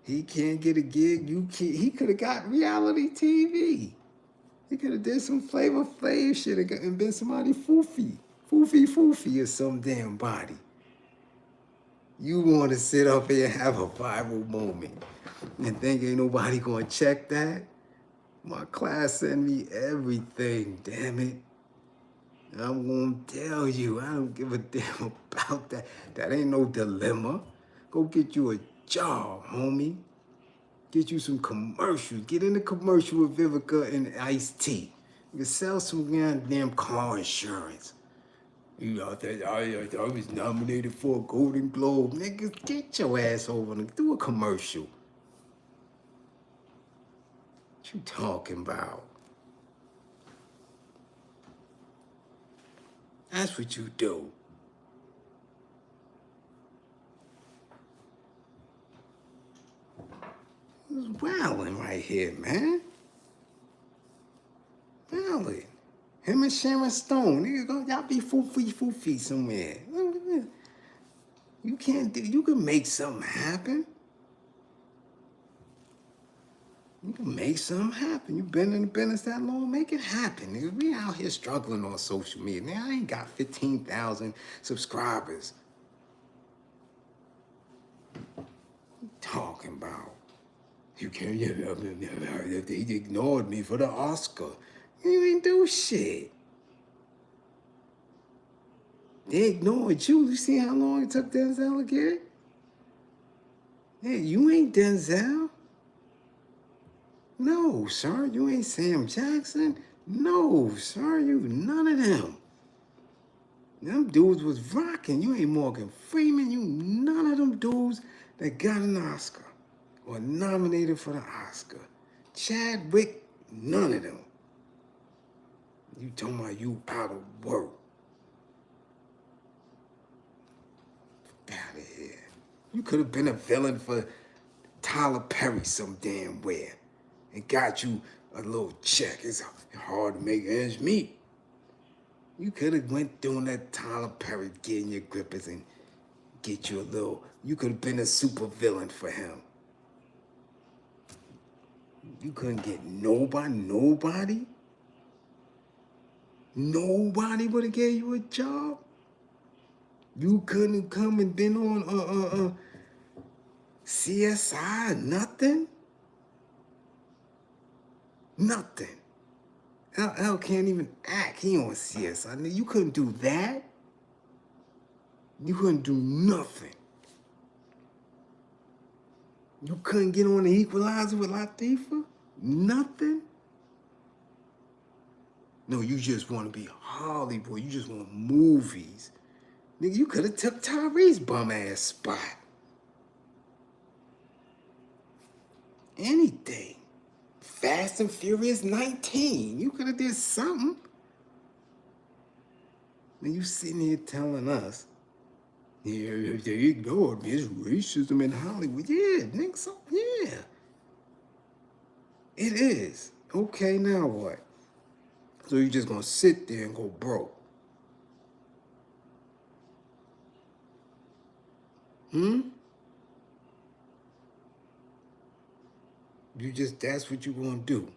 He can't get a gig. You can't. He could have got reality TV. He could have did some Flavor Flav shit and been somebody foofy or some damn body. You want to sit up here and have a viral moment and think ain't nobody gonna check that? My class send me everything, damn it. I'm gonna tell you, I don't give a damn about that. That ain't no dilemma. Go get you a job, homie. Get you some commercials. Get in the commercial with Vivica and Ice-T. You can sell some goddamn car insurance. You know, I was nominated for a Golden Globe. Niggas, get your ass over and do a commercial. What you talking about? That's what you do. This is wildin' right here, man. Wildin'. Him and Sharon Stone, nigga, go, y'all be foofy somewhere. You can't do, you can make something happen. You can make something happen. You been in the business that long, make it happen, nigga. We out here struggling on social media. Now, I ain't got 15,000 subscribers. What you talking about? You can't, they ignored me for the Oscar. You ain't do shit. They ignored you. You see how long it took Denzel to get? Hey, you ain't Denzel. No, sir. You ain't Sam Jackson. No, sir. You none of them. Them dudes was rocking. You ain't Morgan Freeman. You none of them dudes that got an Oscar or nominated for the Oscar. Chadwick, none of them. You talking about you out of work. Out of here. You could have been a villain for Tyler Perry some damn where and got you a little check. It's hard to make ends meet. You could have went doing that Tyler Perry, getting your grippers and get you a little. You could have been a super villain for him. You couldn't get nobody. Nobody would have gave you a job. You couldn't come and been on CSI, nothing. Nothing. L can't even act. He on CSI. You couldn't do that. You couldn't do nothing. You couldn't get on the Equalizer with Latifah? Nothing? No, you just want to be Hollywood. You just want movies. Nigga, you could have took Tyrese's bum-ass spot. Anything. Fast and Furious 19. You could have did something. Now you sitting here telling us, yeah, they ignored me. It's racism in Hollywood. Yeah, nigga, so yeah. It is. Okay, now what? So you just gonna sit there and go broke? That's what you gonna do.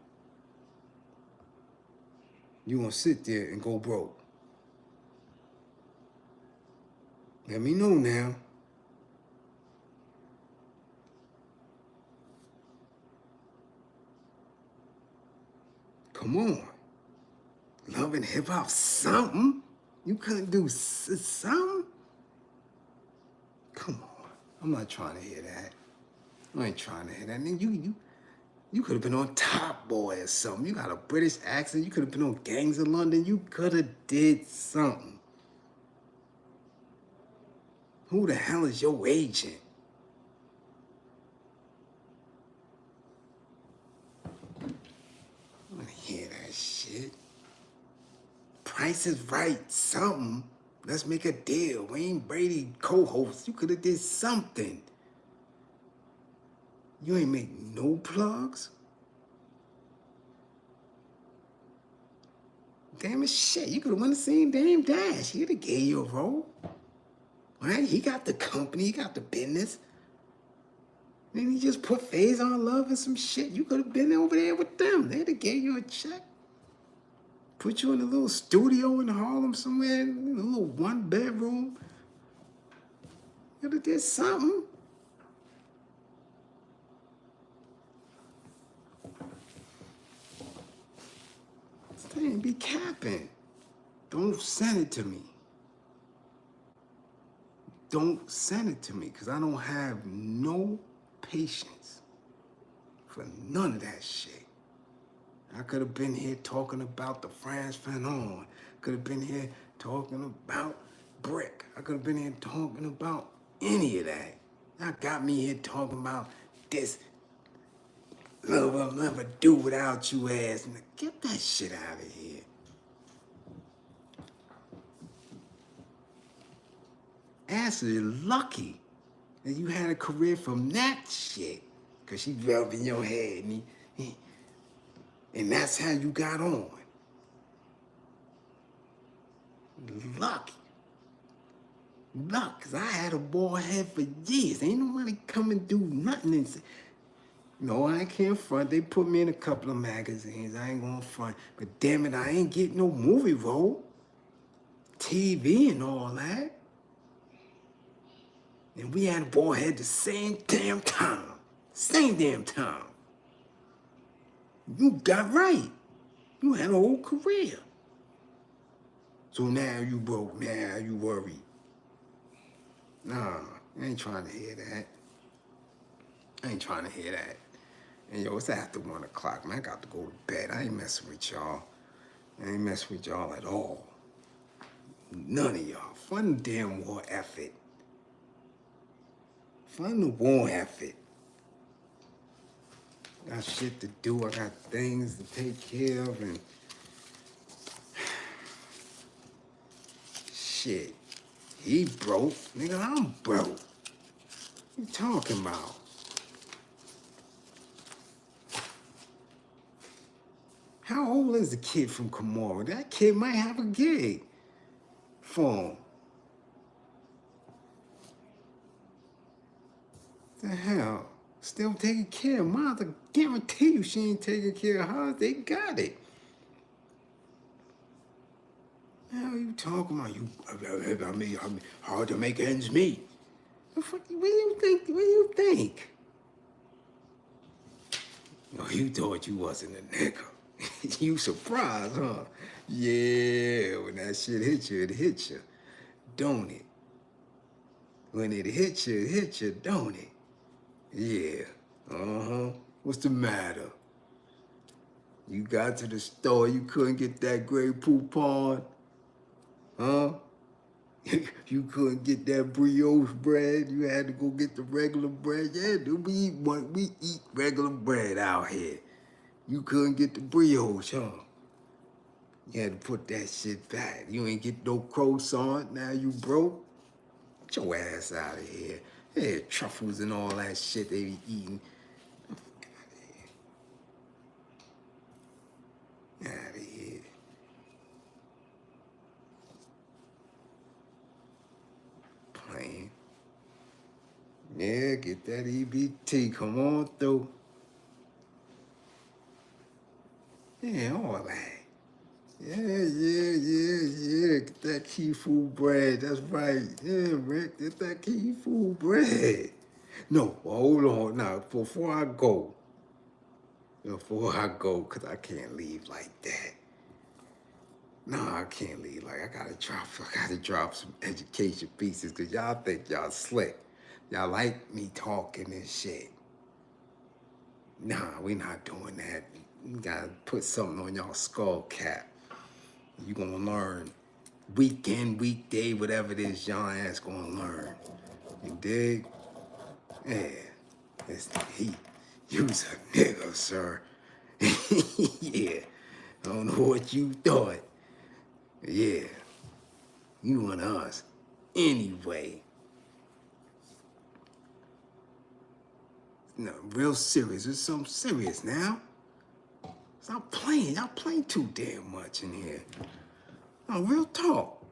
You gonna sit there and go broke. Let me know now. Come on. Love and hip hop, something. You couldn't do something? Come on. I'm not trying to hear that. I ain't trying to hear that. Nigga, you could have been on Top Boy or something. You got a British accent. You could have been on Gangs of London. You could have did something. Who the hell is your agent? I want to hear that shit. Price is Right, something. Let's make a deal. Wayne Brady co-host. You could have did something. You ain't make no plugs? Damn it, shit. You could have won the same damn Dash. He'd have gave you a role. Right? He got the company. He got the business. Then he just put Phase on Love and some shit. You could have been over there with them. They'd have gave you a check. Put you in a little studio in Harlem somewhere, in a little one-bedroom. You could have did something. Stay be capping. Don't send it to me. Don't send it to me, because I don't have no patience for none of that shit. I could have been here talking about the Frantz Fanon. Could have been here talking about Brick. I could have been here talking about any of that. Y'all got me here talking about this love I'll never do without you ass. Get that shit out of here. Ashley, lucky that you had a career from that shit. Because she rubbing your head and that's how you got on. Lucky. Luck, because I had a bald head for years. Ain't nobody come and do nothing and say, no, I can't front. They put me in a couple of magazines. I ain't gonna front. But damn it, I ain't getting no movie role. TV and all that. And we had a bald head the same damn time. Same damn time. You got right. You had a whole career. So now you broke, now you worry. Nah, I ain't trying to hear that. I ain't trying to hear that. And yo, it's after 1 o'clock, man. I got to go to bed. I ain't messing with y'all. I ain't messing with y'all at all. None of y'all. Fund the damn war effort. Fund the war effort. Got shit to do. I got things to take care of and shit. He broke. Nigga, I'm broke. What you talking about? How old is the kid from Kamora? That kid might have a gig for him. The hell? Still taking care of mother. Guarantee you she ain't taking care of her. They got it. Hell you talking about? I mean, hard to make ends meet. What do you think? What do you think? Oh, you thought you wasn't a nigga. You surprised, huh? Yeah, when that shit hit you, it hit you. Don't it? When it hit you, don't it? Yeah. Uh-huh. What's the matter? You got to the store, you couldn't get that Grey Poupon? Huh? You couldn't get that brioche bread. You had to go get the regular bread. Yeah, dude, we eat regular bread out here. You couldn't get the brioche, huh? You had to put that shit back. You ain't get no croissant. Now you broke. Get your ass out of here. Yeah, truffles and all that shit they be eating. Out of here. Playing. Yeah, get that EBT. Come on through. Yeah, all that. Yeah. Get that key food bread. That's right. Yeah, Rick, get that key food bread. No, hold on. Now, before I go, because I can't leave like that. No, I can't leave. Like, I gotta drop some education pieces because y'all think y'all slick. Y'all like me talking and shit. Nah, we not doing that. You gotta put something on y'all skull cap. You gonna learn weekend, weekday, whatever it is y'all ass gonna learn. You dig? Yeah. It's the heat. You's a nigga, sir. Yeah. I don't know what you thought. Yeah. You one of us. Anyway. No, real serious. It's something serious now. Stop playing. Y'all playing too damn much in here. No, real talk.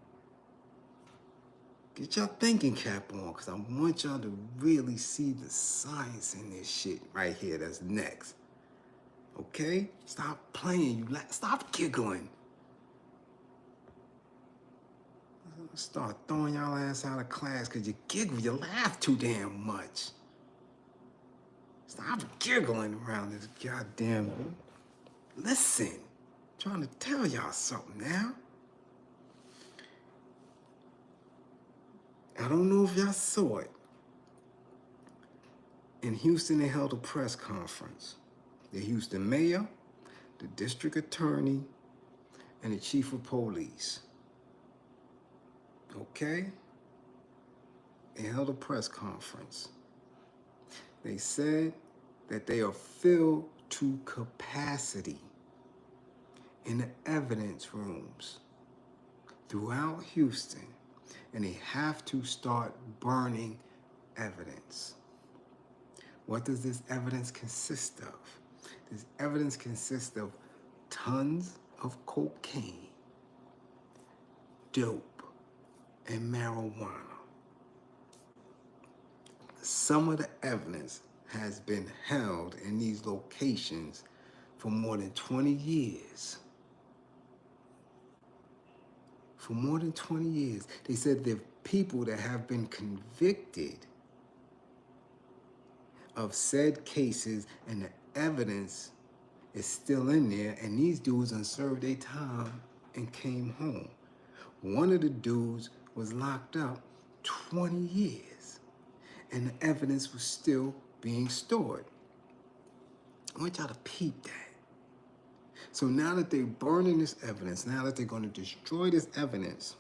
Get y'all thinking cap on, because I want y'all to really see the science in this shit right here that's next. Okay? Stop playing. Stop giggling. Start throwing y'all ass out of class because you giggle. You laugh too damn much. Stop giggling around this goddamn... Listen. I'm trying to tell y'all something now. I don't know if y'all saw it. In Houston, they held a press conference. The Houston mayor, the district attorney, and the chief of police. Okay? They held a press conference. They said that they are filled to capacity in the evidence rooms throughout Houston, and they have to start burning evidence. What does this evidence consist of? This evidence consists of tons of cocaine, dope, and marijuana. Some of the evidence has been held in these locations for more than 20 years. For more than 20 years. They said there are people that have been convicted of said cases, and the evidence is still in there, and these dudes done served their time and came home. One of the dudes was locked up 20 years, and the evidence was still being stored. I want y'all to peep that. So now that they're burning this evidence, now that they're going to destroy this evidence,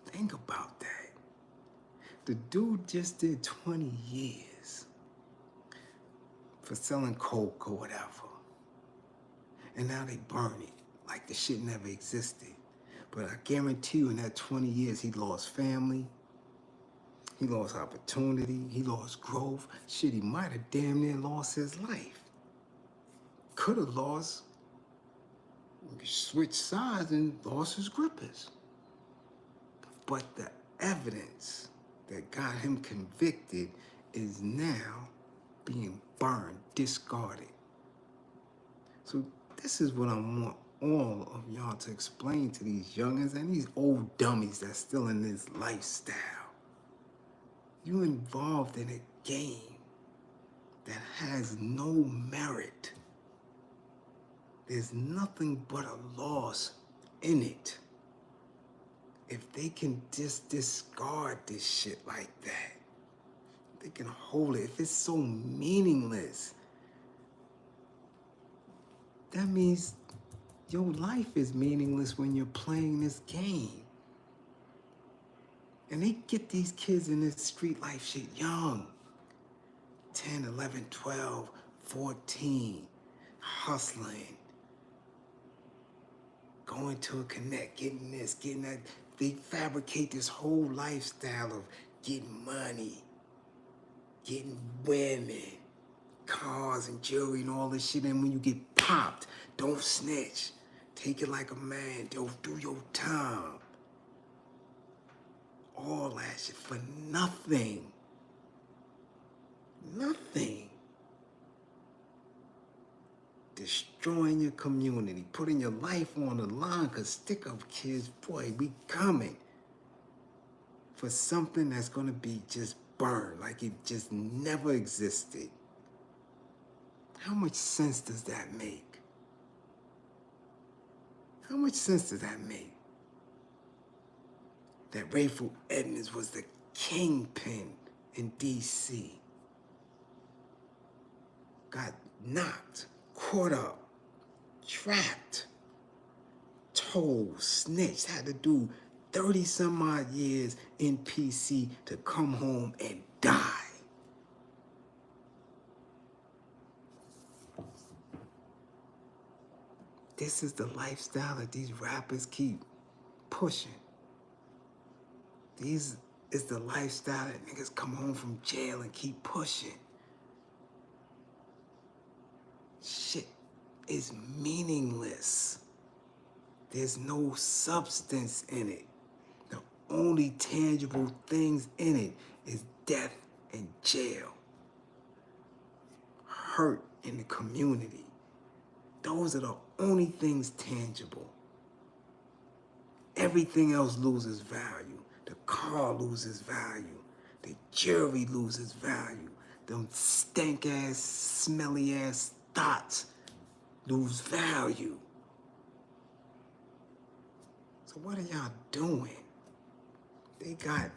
think about that. The dude just did 20 years for selling coke or whatever. And now they burn it like the shit never existed. But I guarantee you in that 20 years, he lost family, he lost opportunity, he lost growth. Shit, he might have damn near lost his life. Could have lost, switched sides and lost his grippers. But the evidence that got him convicted is now being burned, discarded. So this is what I want all of y'all to explain to these youngins and these old dummies that's still in this lifestyle. You involved in a game that has no merit. There's nothing but a loss in it. If they can just discard this shit like that, they can hold it. If it's so meaningless, that means your life is meaningless when you're playing this game. And they get these kids in this street life shit young. 10, 11, 12, 14, hustling, going to a connect, getting this, getting that. They fabricate this whole lifestyle of getting money, getting women, cars and jewelry and all this shit. And when you get popped, don't snitch. Take it like a man. Don't do your time. All that shit for nothing. Nothing. Destroying your community, putting your life on the line, because stick-up kids, boy, we coming for something that's going to be just burned, like it just never existed. How much sense does that make? How much sense does that make? That Rayful Edmonds was the kingpin in D.C. Got knocked, caught up, trapped, told, snitched, had to do 30 some odd years in PC to come home and die. This is the lifestyle that these rappers keep pushing. This is the lifestyle that niggas come home from jail and keep pushing. Shit is meaningless. There's no substance in it. The only tangible things in it is death and jail. Hurt in the community. Those are the only things tangible. Everything else loses value. The car loses value. The jewelry loses value. Them stank-ass, smelly-ass thoughts lose value. So what are y'all doing? They got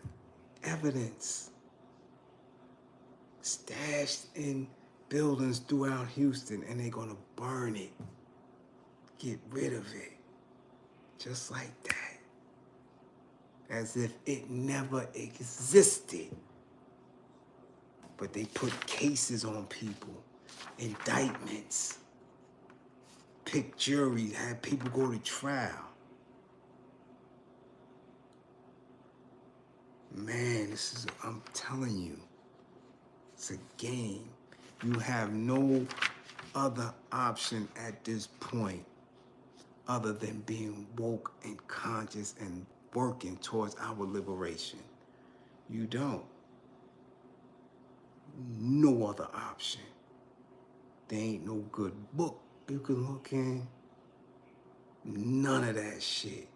evidence stashed in buildings throughout Houston, and they're gonna burn it. Get rid of it. Just like that. As if it never existed. But they put cases on people, indictments, pick juries, have people go to trial. Man, this is, I'm telling you, it's a game. You have no other option at this point other than being woke and conscious and working towards our liberation. You don't. No other option. There ain't no good book you can look in. None of that shit.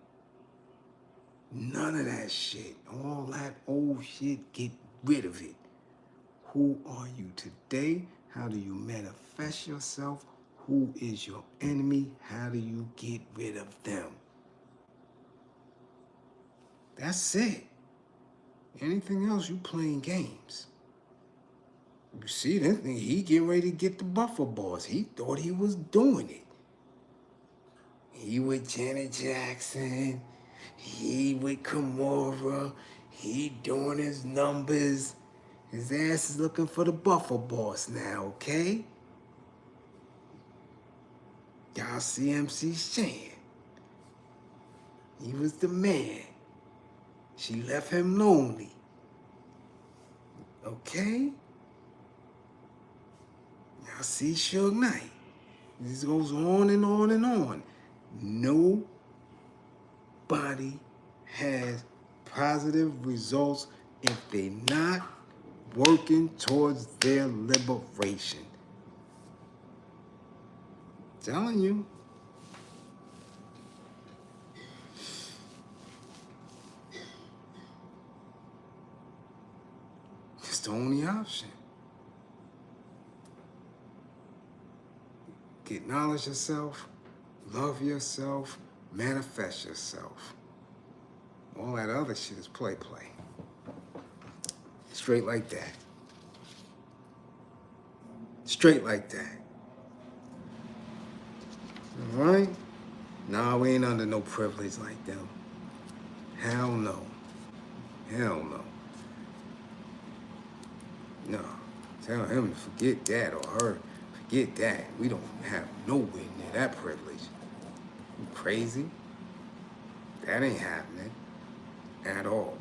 None of that shit. All that old shit, get rid of it. Who are you today? How do you manifest yourself? Who is your enemy? How do you get rid of them? That's it. Anything else, you playing games. You see, this thing, he getting ready to get the buffer boss. He thought he was doing it. He with Janet Jackson. He with Kimura. He doing his numbers. His ass is looking for the buffer boss now, okay? Y'all see MC Shan. He was the man. She left him lonely. Okay? Y'all see Suge Knight. This goes on and on and on. Nobody has positive results if they're not working towards their liberation. Telling you. It's the only option. Acknowledge yourself, love yourself, manifest yourself. All that other shit is play. Straight like that. Straight like that. All right? Nah, we ain't under no privilege like them. Hell no. Hell no. No. Tell him to forget that, or her. Forget that. We don't have nowhere near that privilege. You crazy? That ain't happening. At all.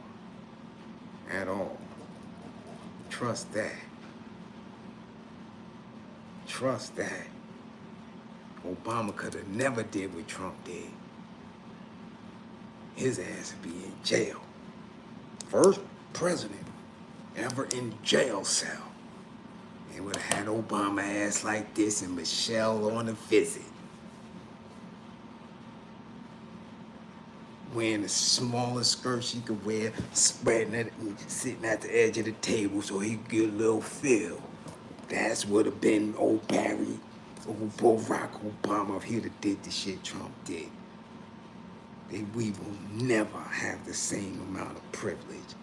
At all. Trust that. Trust that. Obama could have never did what Trump did. His ass would be in jail. First president ever in jail cell. They would have had Obama ass like this and Michelle on a visit. Wearing the smallest skirt she could wear, spreading it and sitting at the edge of the table so he could get a little feel. That's would have been old Barry, old Barack Obama if he'd have did the shit Trump did. We will never have the same amount of privilege.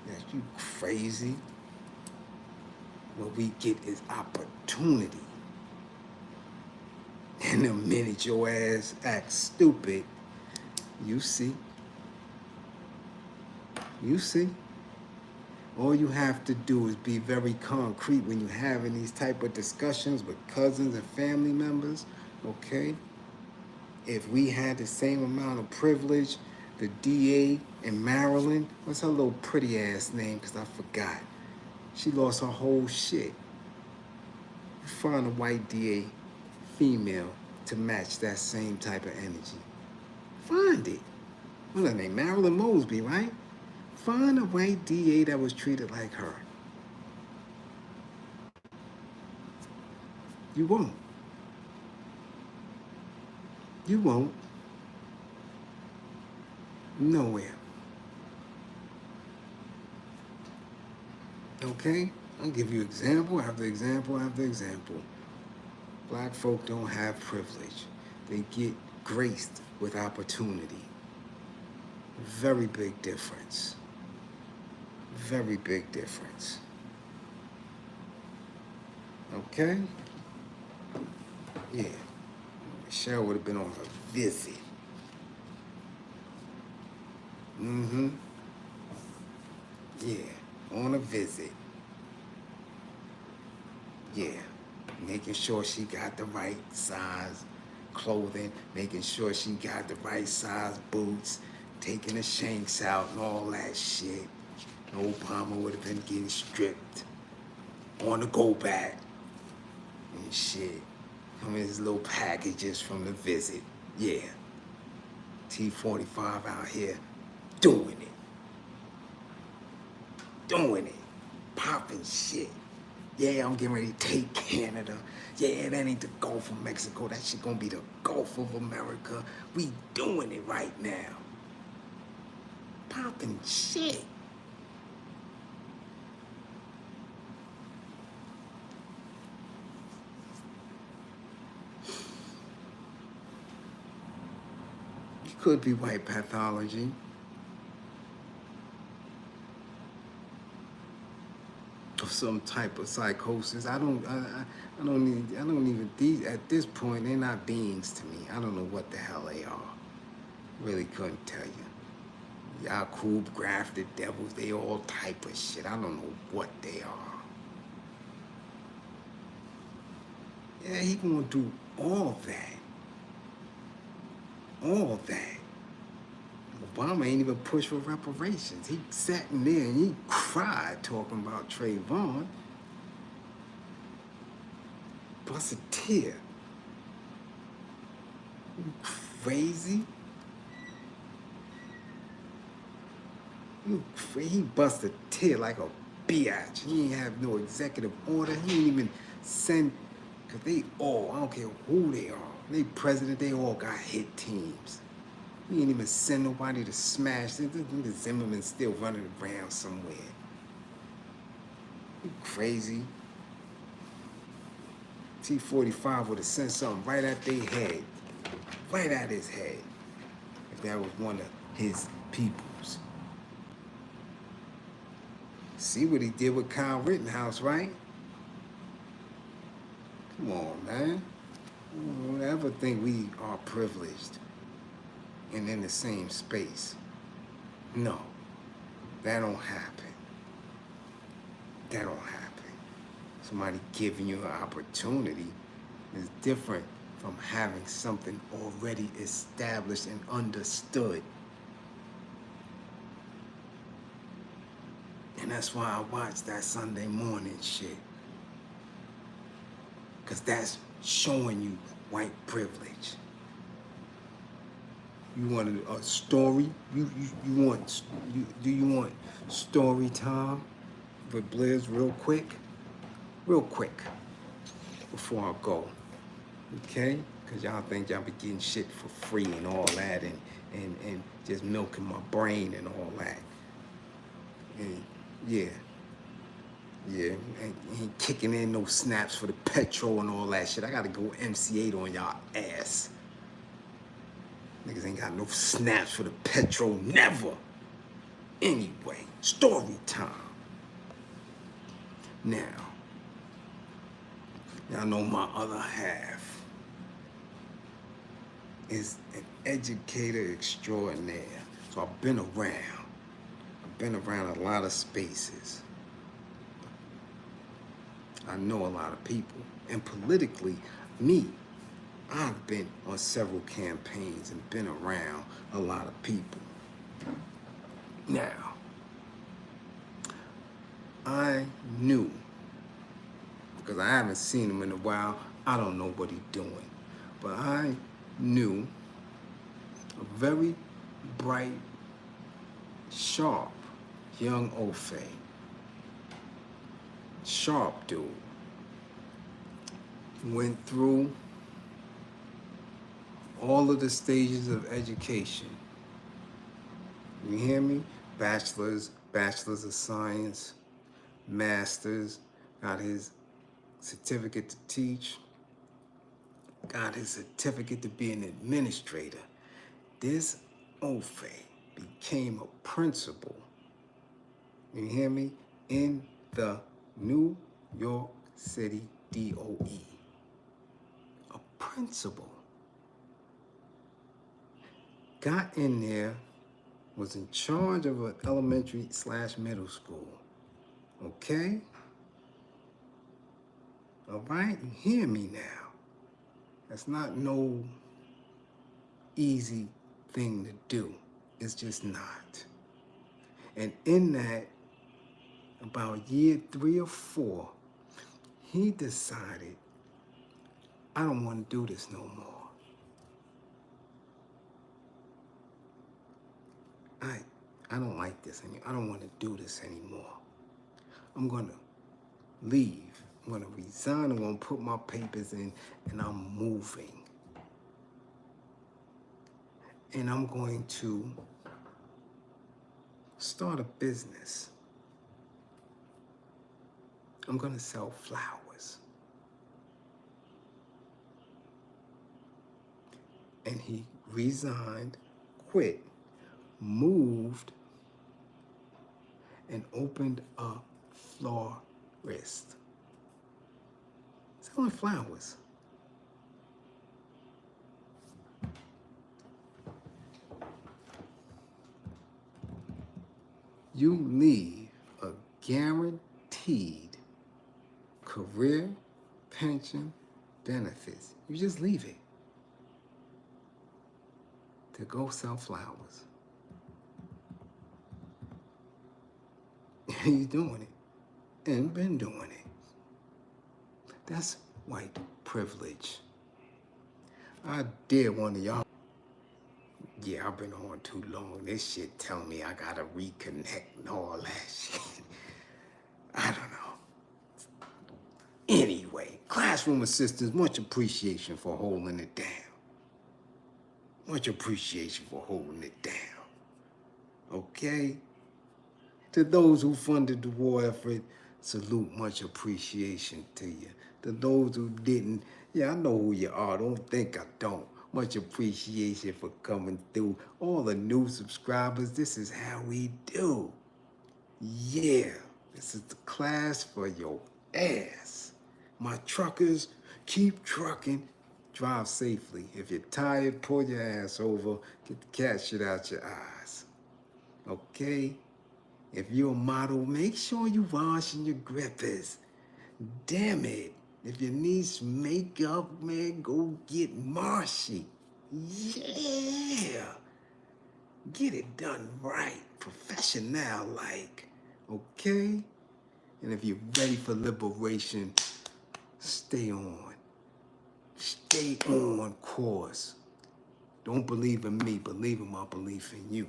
Are you crazy? What we get is opportunity. And the minute your ass acts stupid, you see. You see. All you have to do is be very concrete when you're having these type of discussions with cousins and family members, okay? If we had the same amount of privilege, the DA in Maryland, what's her little pretty ass name? Because I forgot. She lost her whole shit. Find a white DA, female, to match that same type of energy. Find it. What's her name? Marilyn Mosby, right? Find a white DA that was treated like her. You won't. You won't. Nowhere. Okay? I'll give you example after example after example. Black folk don't have privilege. They get graced with opportunity. Very big difference. Very big difference. Okay? Yeah. Michelle would have been on a visit. Mm-hmm. Yeah. On a visit. Yeah. Making sure she got the right size clothing, making sure she got the right size boots, taking the shanks out and all that shit. Obama would have been getting stripped on the go back and shit. Come in his little packages from the visit. Yeah. T-45 out here doing it. Doing it. Popping shit. Yeah, I'm getting ready to take Canada. Yeah, that ain't the Gulf of Mexico. That shit gonna be the Gulf of America. We doing it right now. Popping shit. Could be white pathology. Of some type of psychosis. I don't even, these, at this point, they're not beings to me. I don't know what the hell they are. Really couldn't tell you. Yakub, grafted devils, they all type of shit. I don't know what they are. Yeah, he gonna do all that. All that. Obama ain't even pushed for reparations. He sat in there and he cried talking about Trayvon. Bust a tear. You crazy? He bust a tear like a biatch. He ain't have no executive order. He ain't even send, because they all, I don't care who they are, they president, they all got hit teams. He ain't even send nobody to smash. The Zimmerman still running around somewhere. You crazy? T-45 would have sent something right at their head. Right at his head. If that was one of his peoples. See what he did with Kyle Rittenhouse, right? Come on, man. Don't ever think we are privileged and in the same space. No, that don't happen. That don't happen. Somebody giving you an opportunity is different from having something already established and understood. And that's why I watch that Sunday morning shit. Because that's showing you white privilege. You want a story? Do you want story time with Bliz real quick? Real quick before I go. Okay? Because y'all think y'all be getting shit for free and all that and just milking my brain and all that. And yeah. Ain't kicking in no snaps for the petrol and all that shit. I gotta go MC8 on y'all ass. Niggas ain't got no snaps for the petrol, never. Anyway, story time. Now, y'all know my other half is an educator extraordinaire. So I've been around. I've been around a lot of spaces. I know a lot of people. And politically, me, I've been on several campaigns and been around a lot of people. Now, I knew, because I haven't seen him in a while, I don't know what he's doing, but I knew a very bright, sharp, young Ofe. Sharp dude. Went through all of the stages of education. You hear me? Bachelor's of science, master's, got his certificate to teach, got his certificate to be an administrator. This Ofe became a principal, you hear me, in the New York City DOE. A principal. Got in there, was in charge of an elementary/middle school. Okay? All right? You hear me now. That's not no easy thing to do. It's just not. And in that, about year 3 or 4, he decided, I don't want to do this no more. I don't like this anymore. I don't want to do this anymore. I'm going to leave. I'm going to resign. I'm going to put my papers in, and I'm moving. And I'm going to start a business. I'm going to sell flowers. And he resigned, quit, moved, and opened a florist selling flowers. You leave a guaranteed career, pension, benefits. You just leave it to go sell flowers. He's doing it and been doing it. That's white privilege. I dare one of y'all. Yeah, I've been on too long. This shit tell me I gotta reconnect and all that shit. I don't know. Anyway, classroom assistants, much appreciation for holding it down. Much appreciation for holding it down. Okay? To those who funded the war effort, salute, much appreciation to you. To those who didn't, yeah, I know who you are. Don't think I don't. Much appreciation for coming through. All the new subscribers, this is how we do. Yeah, this is the class for your ass. My truckers, keep trucking. Drive safely. If you're tired, pull your ass over. Get the cat shit out your eyes. Okay? If you're a model, make sure you washing your grippers. Damn it. If you need some makeup, man, go get Marshy. Yeah. Get it done right. Professional like. Okay? And if you're ready for liberation, stay on. Stay on course. Don't believe in me, believe in my belief in you.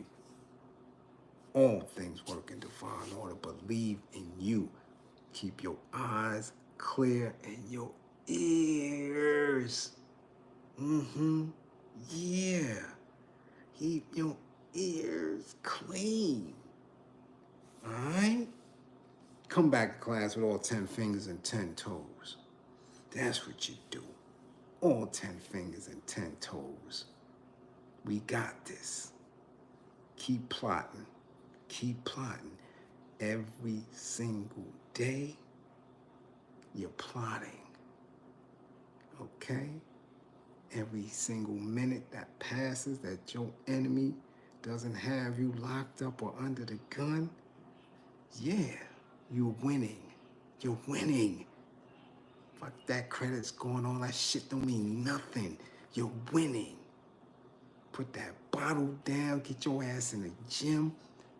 All things work in divine order. Believe in you. Keep your eyes clear and your ears. Yeah. Keep your ears clean. All right? Come back to class with all 10 fingers and 10 toes. That's what you do. All 10 fingers and 10 toes. We got this. Keep plotting. Keep plotting. Every single day, you're plotting. Okay? Every single minute that passes that your enemy doesn't have you locked up or under the gun, yeah, you're winning. You're winning. Fuck that credit score and all that shit don't mean nothing. You're winning. Put that bottle down, get your ass in the gym.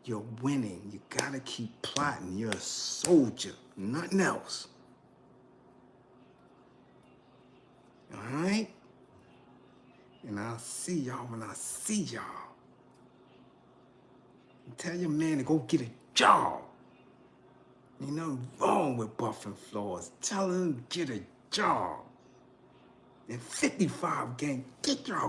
You're winning. You gotta keep plotting. You're a soldier, nothing else. All right? And I'll see y'all when I see y'all. And tell your man to go get a job. Ain't nothing wrong with buffing floors. Tell him to get a job. And 55 gang, get your